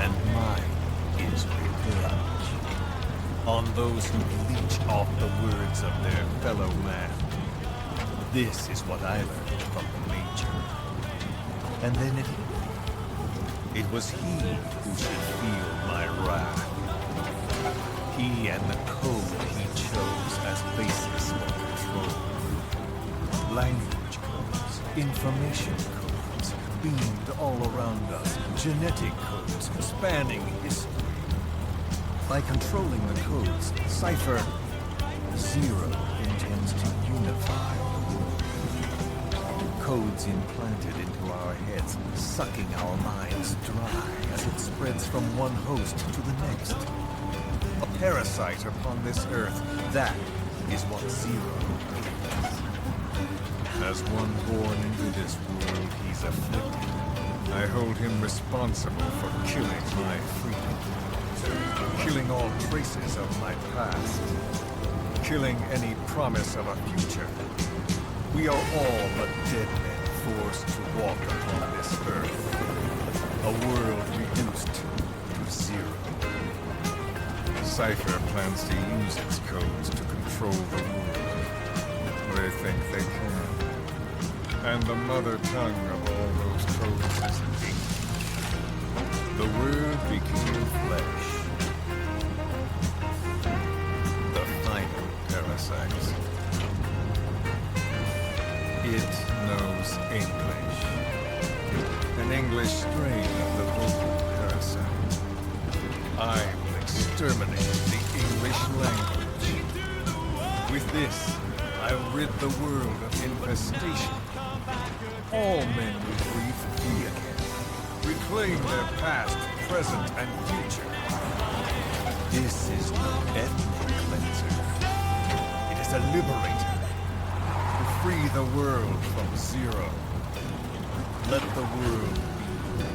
And mine is revenge. On those who leech off the words of their fellow man. This is what I learned from the Major. And then it hit me. It was he who should feel my wrath. He and the code he chose as basis for control. Language codes, information codes, beamed all around us, genetic codes spanning history. By controlling the codes, Cypher Zero intends to unify the world. Codes implanted into our heads, sucking our minds dry as it spreads from one host to the next. A parasite upon this earth, that is what Zero is. As one born into this world, he's afflicted. I hold him responsible for killing my freedom. Killing all traces of my past. Killing any promise of a future. We are all but dead men forced to walk upon this earth. A world reduced to zero. Cypher plans to use its codes to control the world. They think they can. And the mother tongue of all those codes is English. The word became flesh. The final parasite. It knows English. An English strain of the vocal parasite. I will exterminate the English language. With this, I'll rid the world of infestation. All men will breathe free again. Reclaim their past, present, and future. This is no ethnic cleanser. It is a liberator. To free the world from Zero. Let the world be.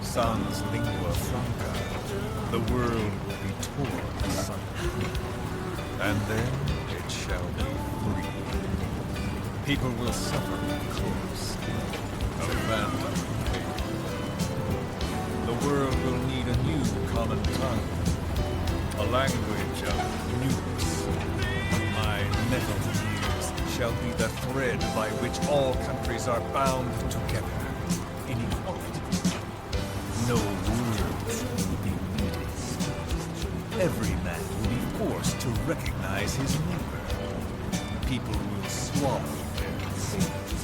Sans lingua franca. The world will be torn asunder. And then it shall be free. People will suffer, of course. A phantom pain. The world will need a new common tongue. A language of nukes. My metal years shall be the thread by which all countries are bound together. In equality. No words will be needed. Every man will be forced to recognize his neighbor. People will swallow their sins.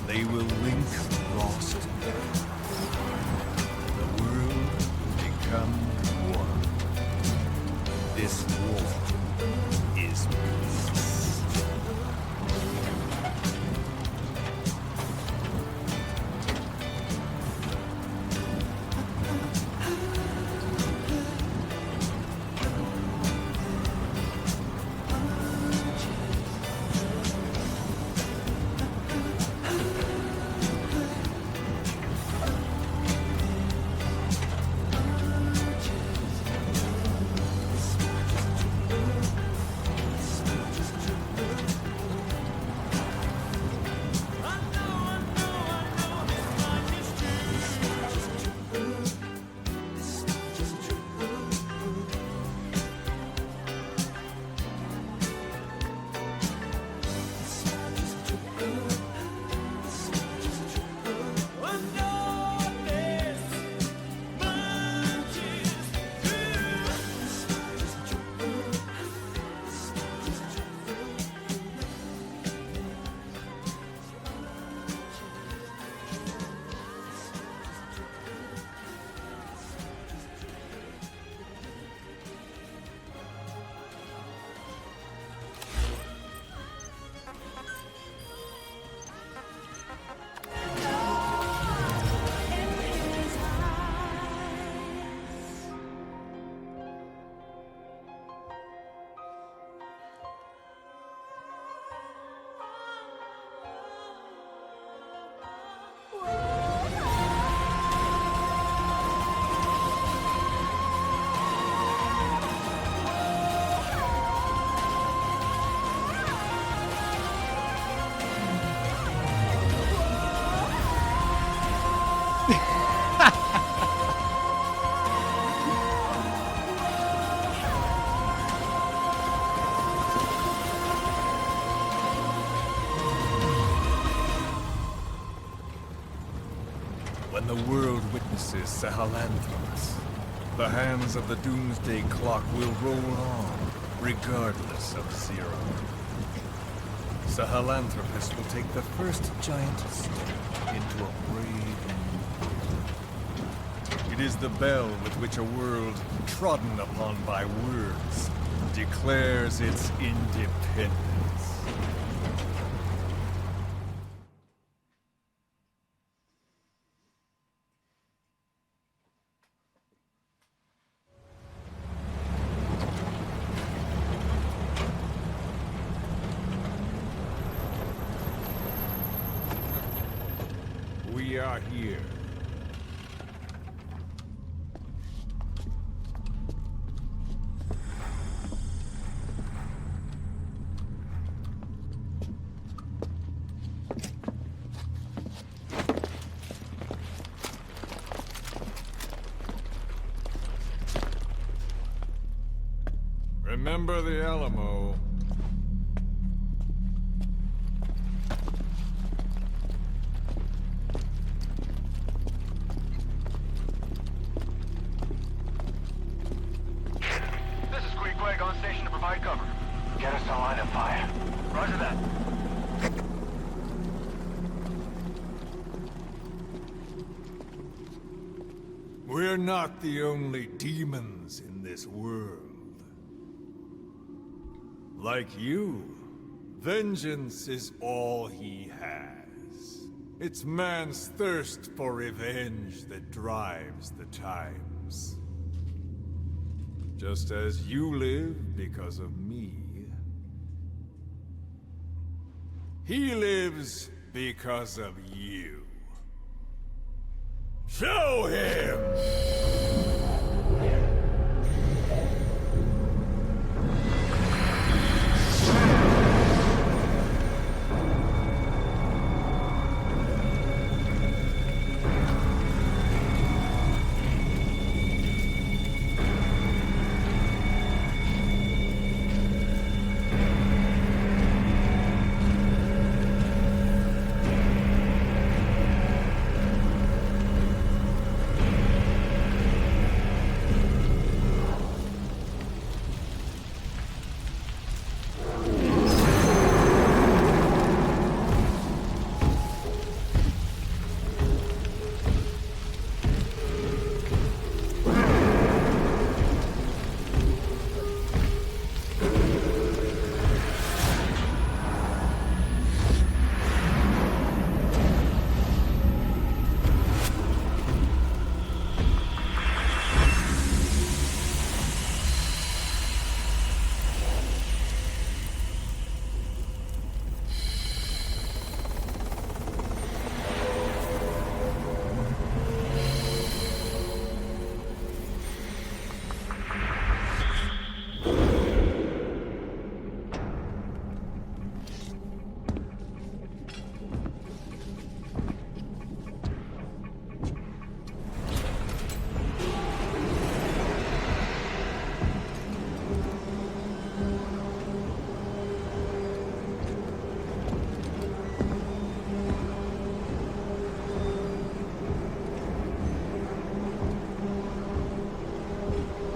They will link lost together. The world will become one. This war is peace. The world witnesses Sahelanthropus. The hands of the Doomsday Clock will roll on, regardless of Zero. Sahelanthropus will take the first giant step into a brave new world. It is the bell with which a world trodden upon by words declares its independence. We are here. Remember the Alamo. This is Queequeg on station to provide cover. Get us a line of fire. Roger that. We're not the only demons in this world. Like you, vengeance is all he has. It's man's thirst for revenge that drives the times. Just as you live because of me, he lives because of you. Show him!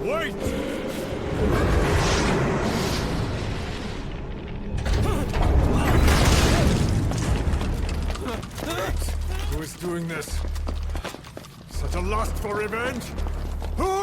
Wait! Who is doing this? Such a lust for revenge? Who?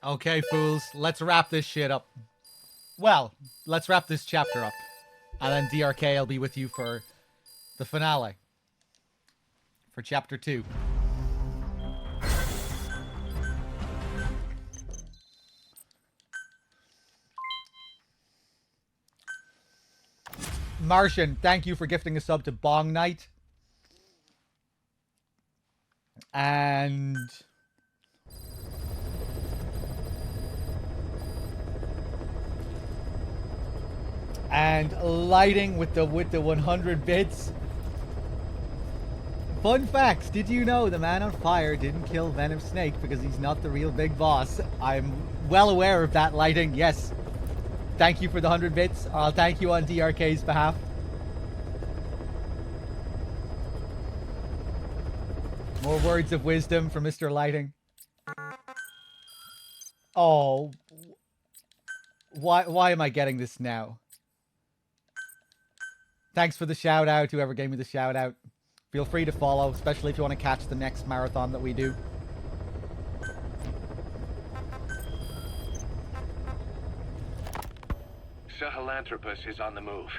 Okay, fools, let's wrap this shit up. Well, let's wrap this chapter up. And then DRK will be with you for the finale. For chapter 2. Martian, thank you for gifting a sub to Bong Knight. And lighting with the 100 bits. Fun facts, did you know the man on fire didn't kill Venom Snake because he's not the real big boss? I'm well aware of that, lighting, yes. Thank you for the 100 bits. I'll thank you on DRK's behalf. More words of wisdom from Mr. Lighting. Oh. Why am I getting this now? Thanks for the shout out, whoever gave me the shout out. Feel free to follow, especially if you want to catch the next marathon that we do. Sahelanthropus is on the move.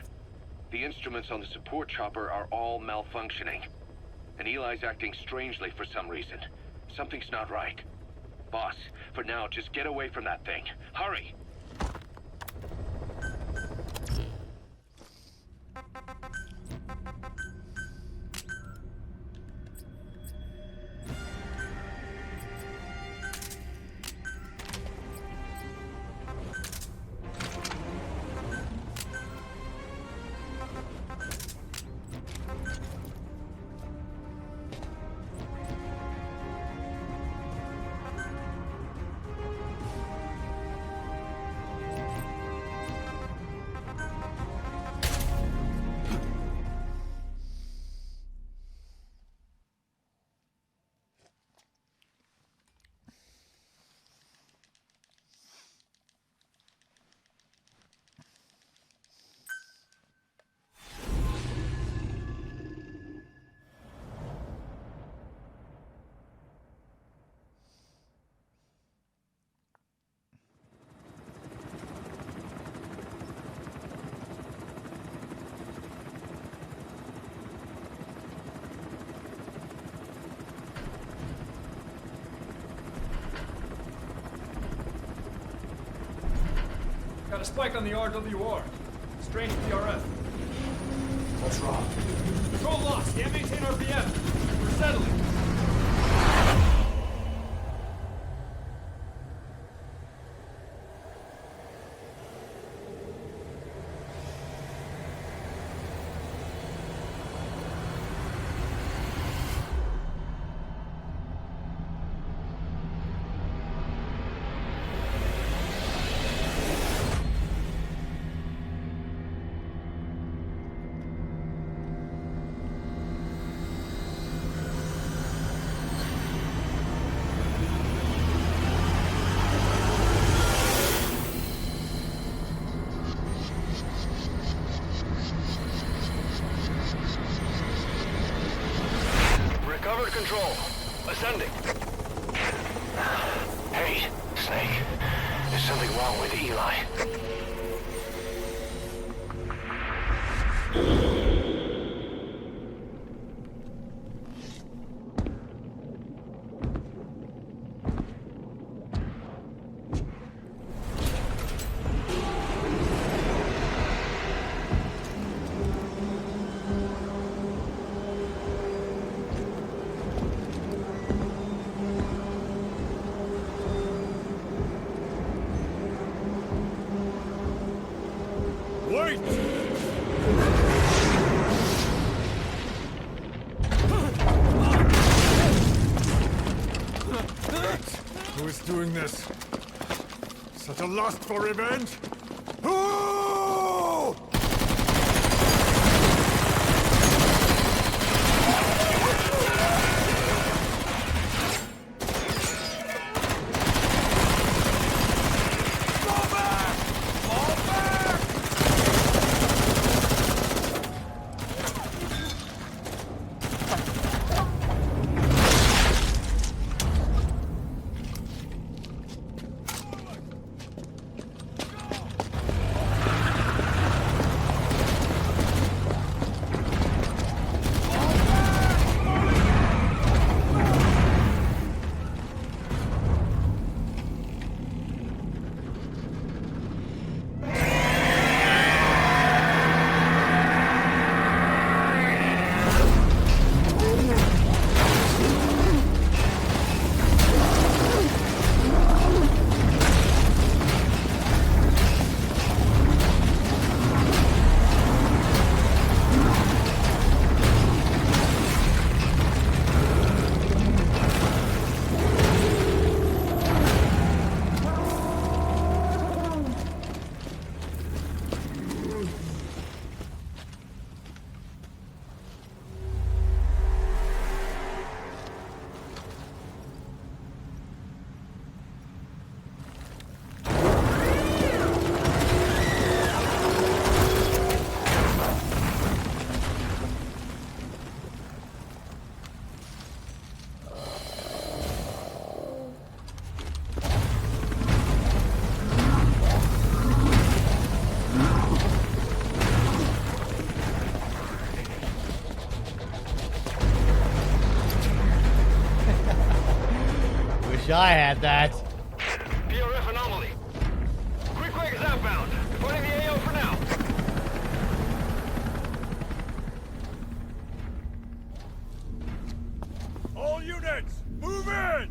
The instruments on the support chopper are all malfunctioning. And Eli's acting strangely for some reason. Something's not right. Boss, for now, just get away from that thing. Hurry! Got a spike on the RWR. Straining PRF. What's wrong? Control lost. Can't maintain RPM. We're settling. Recovered control. Ascending. Hey, Snake. There's something wrong with Eli. Who is doing this? Such a lust for revenge? Who? I had that. PRF anomaly. Quick is outbound. Reporting the AO for now. All units, move in!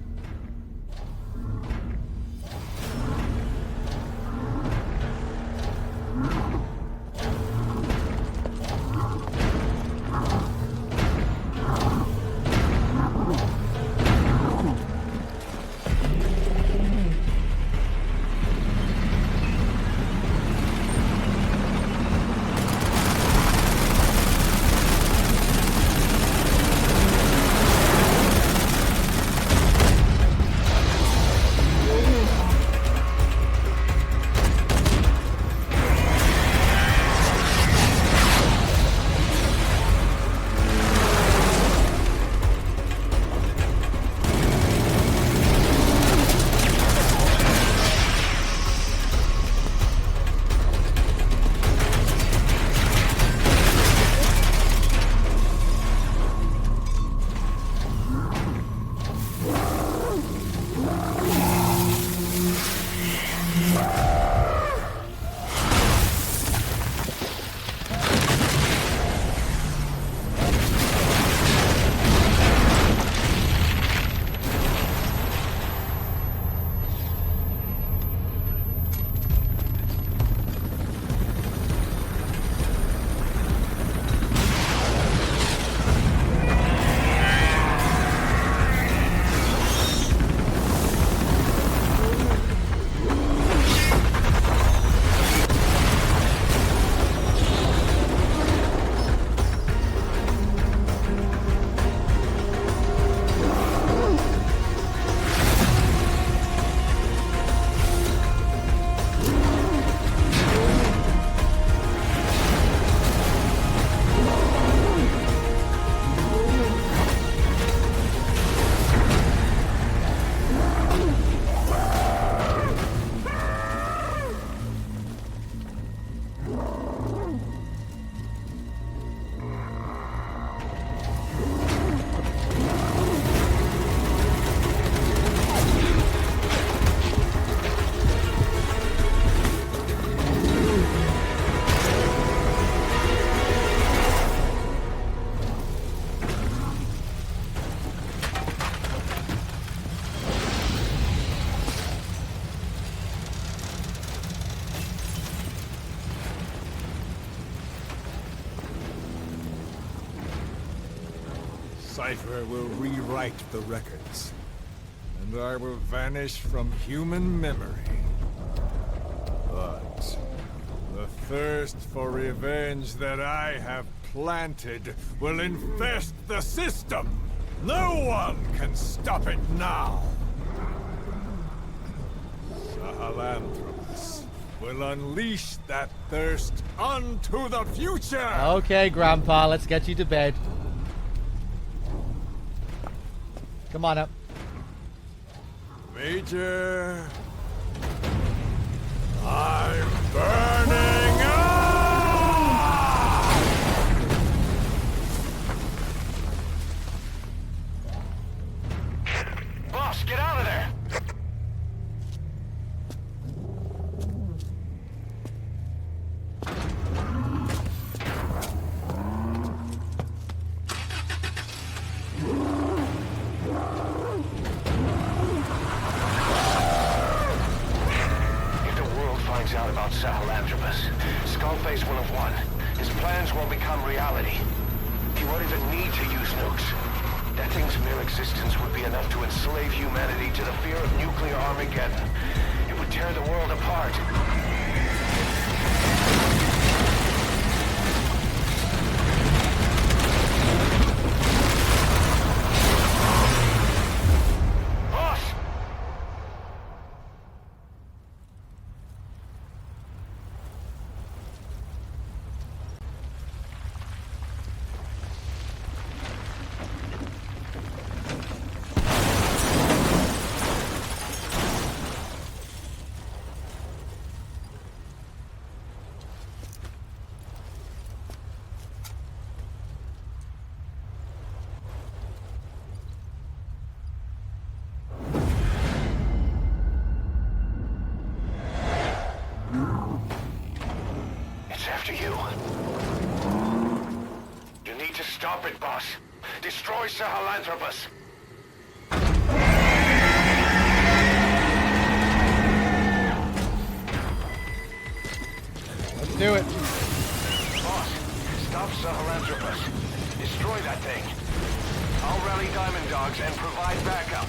Cypher will rewrite the records, and I will vanish from human memory. But the thirst for revenge that I have planted will infest the system. No one can stop it now. Sahelanthropus will unleash that thirst onto the future! Okay, Grandpa, let's get you to bed. Come on up. Major, I'm burning up! Boss, get out of there! Out about Sahelanthropus. Skullface will have won. His plans won't become reality. He won't even need to use nukes. That thing's mere existence would be enough to enslave humanity to the fear of nuclear Armageddon. It would tear the world apart. after you. You need to stop it, boss. Destroy Sahelanthropus. Let's do it. Boss, stop Sahelanthropus. Destroy that thing. I'll rally Diamond Dogs and provide backup.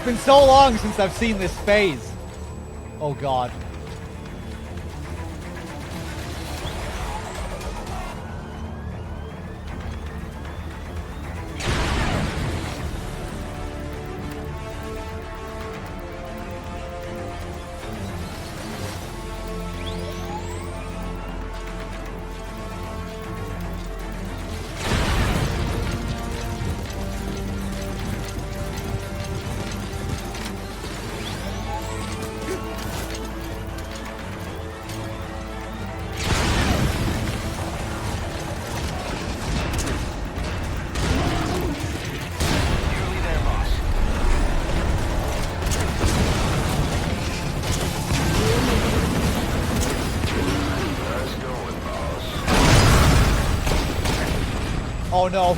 been so long since I've seen this phase. Oh god. Oh no.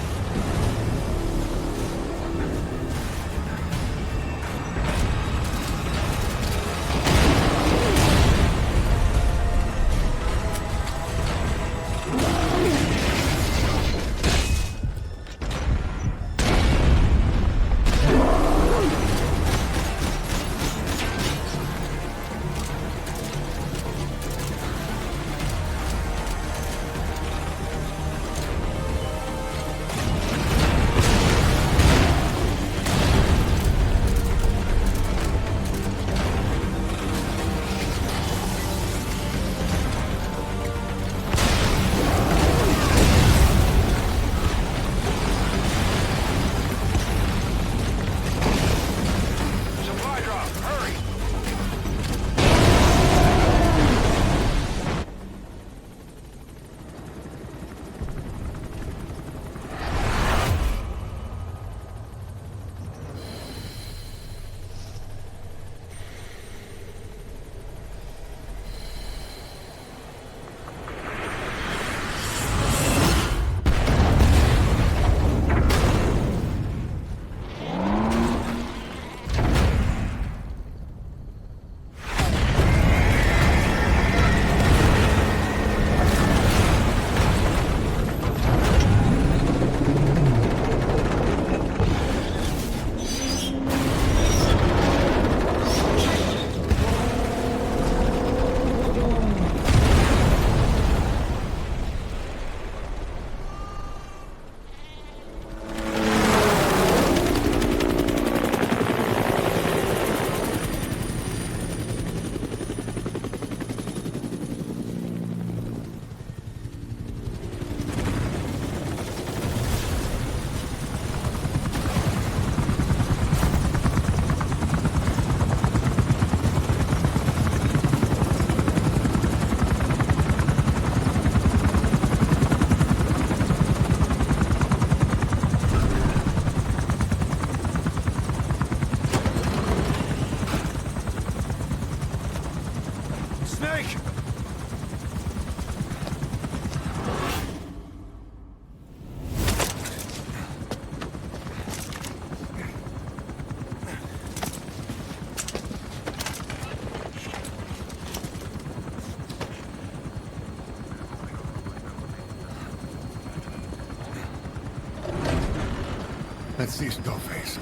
Let's see Skullface.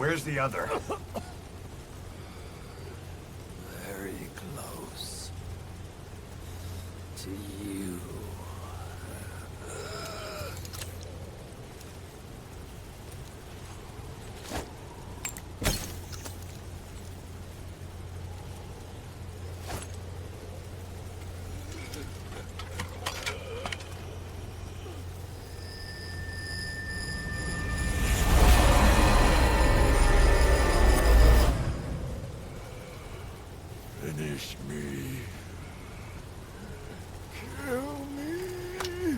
Where's the other? Very close to you. Finish me. Kill me.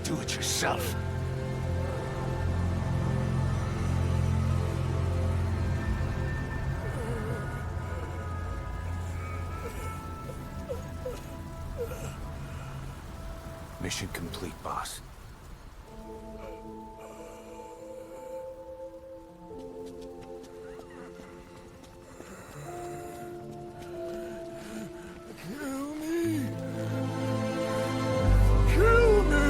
Do it yourself. Mission complete, boss. Kill me. Kill me.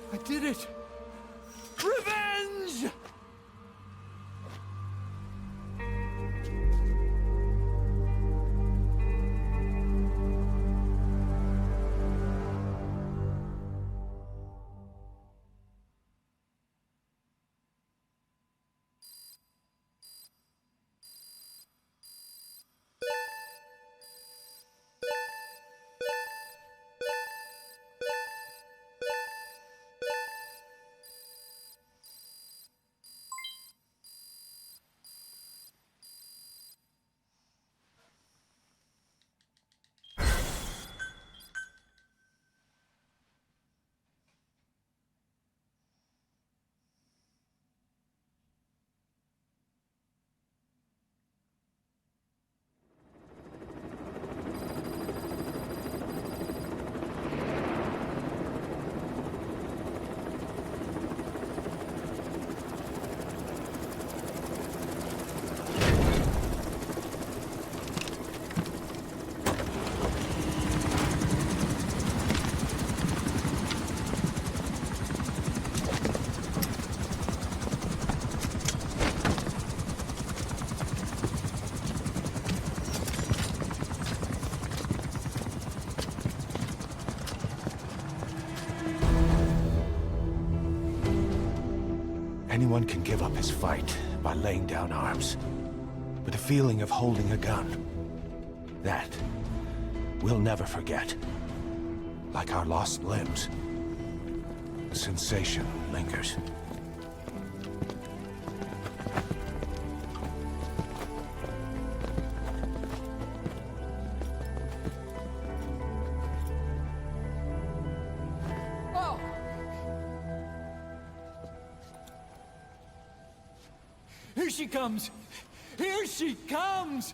I did it! Revenge! Anyone can give up his fight, by laying down arms, with the feeling of holding a gun. That we'll never forget. Like our lost limbs, the sensation lingers. Here she comes! Here she comes!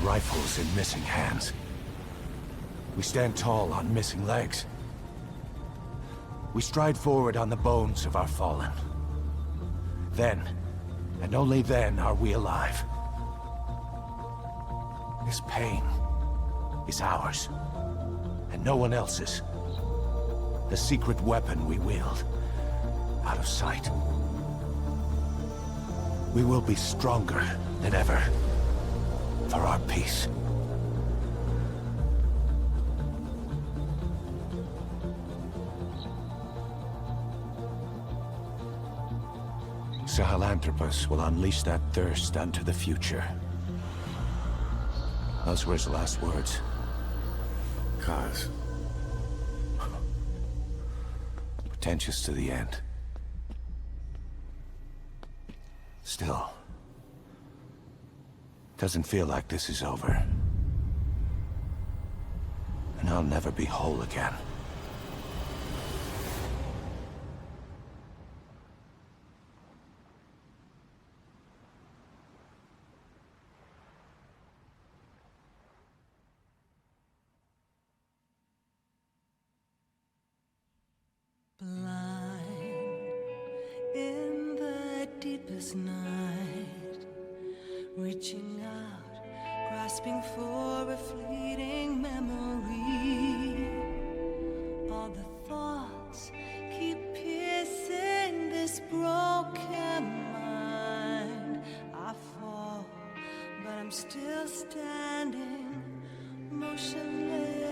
Rifles in missing hands. We stand tall on missing legs. We stride forward on the bones of our fallen. Then, and only then, are we alive. This pain is ours, and no one else's. The secret weapon we wield, out of sight. We will be stronger than ever. For our peace. Sahelanthropus will unleash that thirst unto the future. Those were his last words. Kaz. Pretentious to the end. Still. Doesn't feel like this is over. And I'll never be whole again. Blind in the deepest night, reaching out, grasping for a fleeting memory. All the thoughts keep piercing this broken mind. I fall, but I'm still standing, motionless.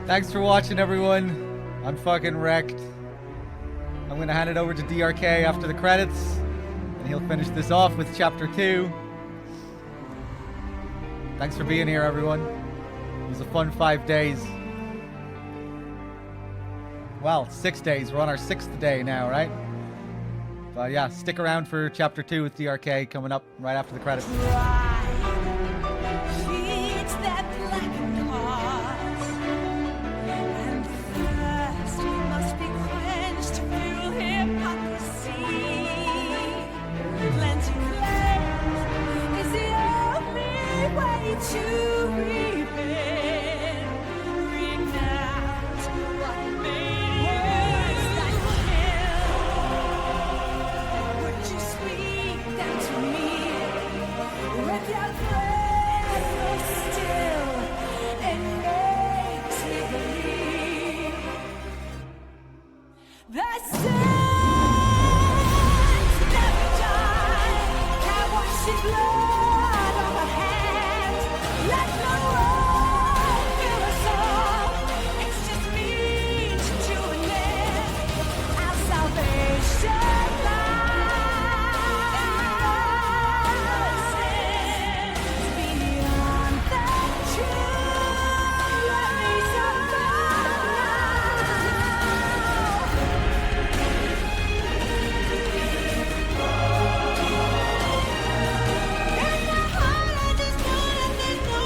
Thanks for watching, everyone. I'm fucking wrecked. I'm gonna hand it over to DRK after the credits, and he'll finish this off with Chapter 2. Thanks for being here, everyone. It was a fun 5 days. Well, 6 days. We're on our 6th day now, right? But yeah, stick around for Chapter 2 with DRK coming up right after the credits. Feeds that blackened heart, and thirst must be quenched to fuel hypocrisy. Cleansing flames is the only way to repent. Renounce what made words that kill. Would you speak that to me? With your breath so still, it makes me believe that sins never die. Can't wash your blood on my hands. Let no one fill us all. It's just means to an end. Our salvation lies. Beyond the truth, let me survive. In my heart, I just know that there's no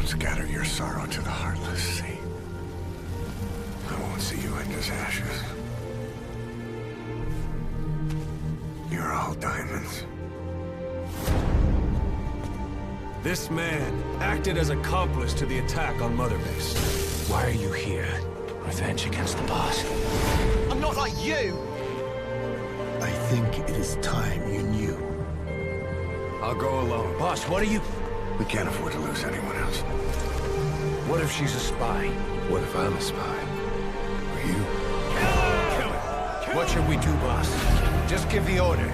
Scatter your sorrow to the heartless sea. I won't see you end as ashes. You're all diamonds. This man acted as accomplice to the attack on Mother Base. Why are you here? Revenge against the boss. I'm not like you! I think it is time you knew. I'll go alone. Boss, what are you... We can't afford to lose anyone else. What if she's a spy? What if I'm a spy? Or you? Kill her! What should we do, boss? Just give the order.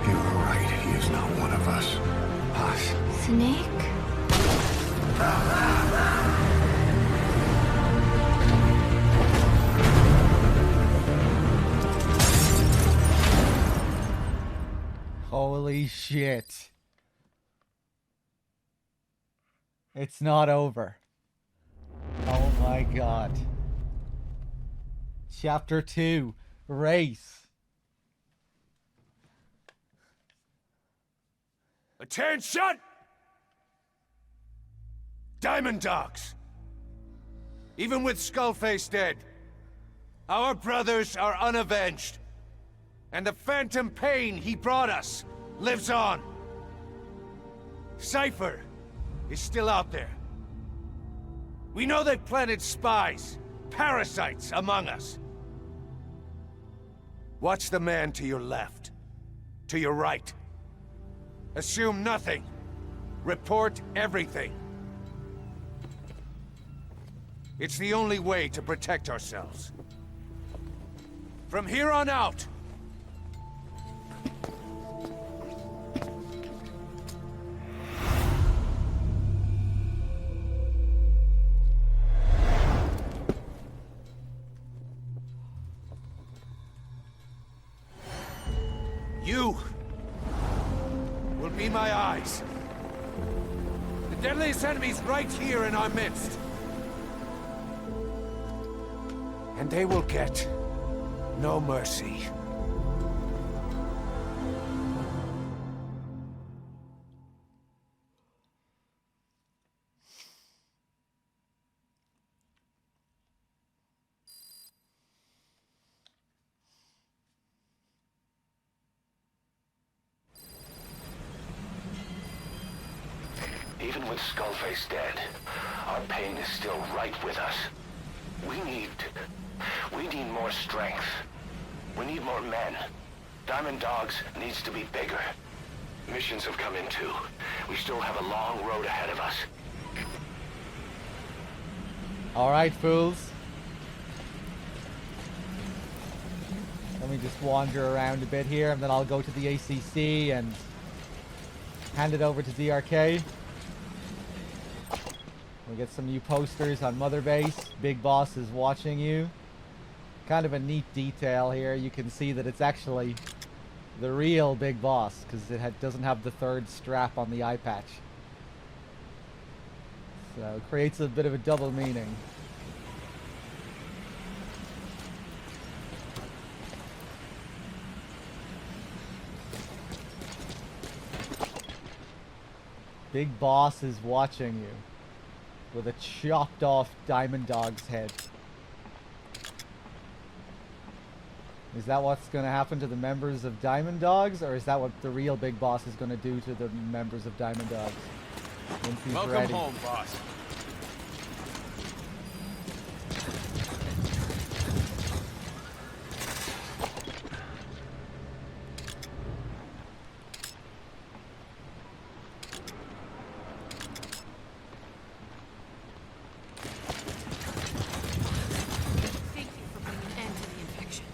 You were right. He is not one of us. Boss. Snake? Holy shit. It's not over. Oh my god. Chapter 2. Race. Attention! Diamond Dogs! Even with Skullface dead, our brothers are unavenged. And the phantom pain he brought us lives on. Cypher is still out there. We know they planted spies, parasites among us. Watch the man to your left, to your right. Assume nothing. Report everything. It's the only way to protect ourselves. From here on out, you will be my eyes. The deadliest enemy's right here in our midst. And they will get no mercy. Even with Skullface dead, our pain is still right with us. We need more strength. We need more men. Diamond Dogs needs to be bigger. Missions have come in too. We still have a long road ahead of us. Alright, fools. Let me just wander around a bit here, and then I'll go to the ACC and hand it over to DRK. We'll get some new posters on Mother Base. Big Boss is watching you. Kind of a neat detail here. You can see that it's actually the real Big Boss, because it doesn't have the third strap on the eye patch. So it creates a bit of a double meaning. Big boss is watching you with a chopped off Diamond Dog's head. Is that what's going to happen to the members of Diamond Dogs, or is that what the real big boss is going to do to the members of Diamond Dogs? Once he's Welcome ready. home, boss. Thank you for putting an end to the infection.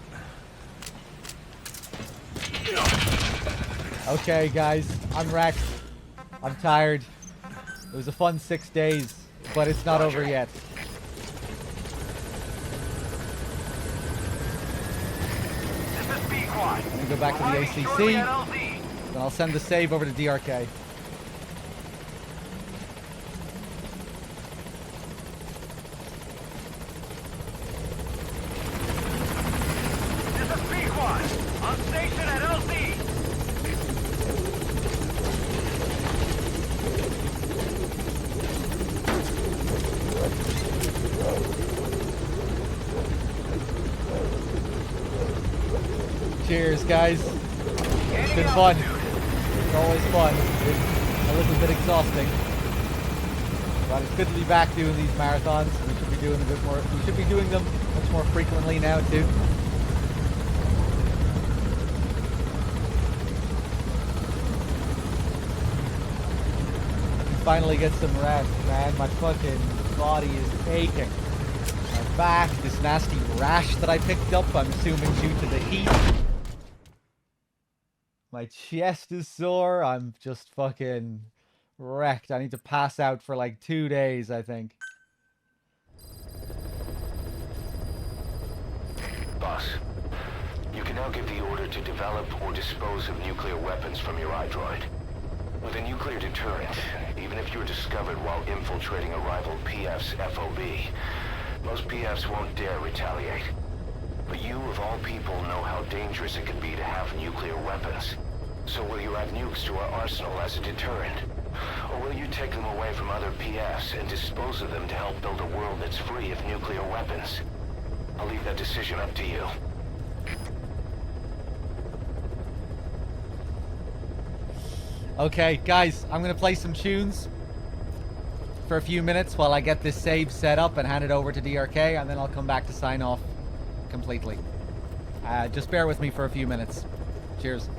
Okay, guys, I'm wrecked. I'm tired. It was a fun 6 days, but it's not over yet. I'm gonna go back to the ACC, and I'll send the save over to DRK. This is Pequod. On station at LZ. Cheers, guys. It's been fun. It's always fun. It's been a little bit exhausting. But it's good to be back doing these marathons. We should be doing a bit more. We should be doing them much more frequently now, too. Finally get some rest, man. My fucking body is aching. My back, this nasty rash that I picked up, I'm assuming due to the heat. My chest is sore. I'm just fucking wrecked. I need to pass out for like 2 days, I think. Boss, you can now give the order to develop or dispose of nuclear weapons from your iDroid. With a nuclear deterrent, even if you're discovered while infiltrating a rival PF's FOB, most PFs won't dare retaliate. But you, of all people, know how dangerous it can be to have nuclear weapons. So will you add nukes to our arsenal as a deterrent? Or will you take them away from other PFs and dispose of them to help build a world that's free of nuclear weapons? I'll leave that decision up to you. Okay, guys, I'm gonna play some tunes for a few minutes while I get this save set up and hand it over to DRK, and then I'll come back to sign off completely. Just bear with me for a few minutes. Cheers.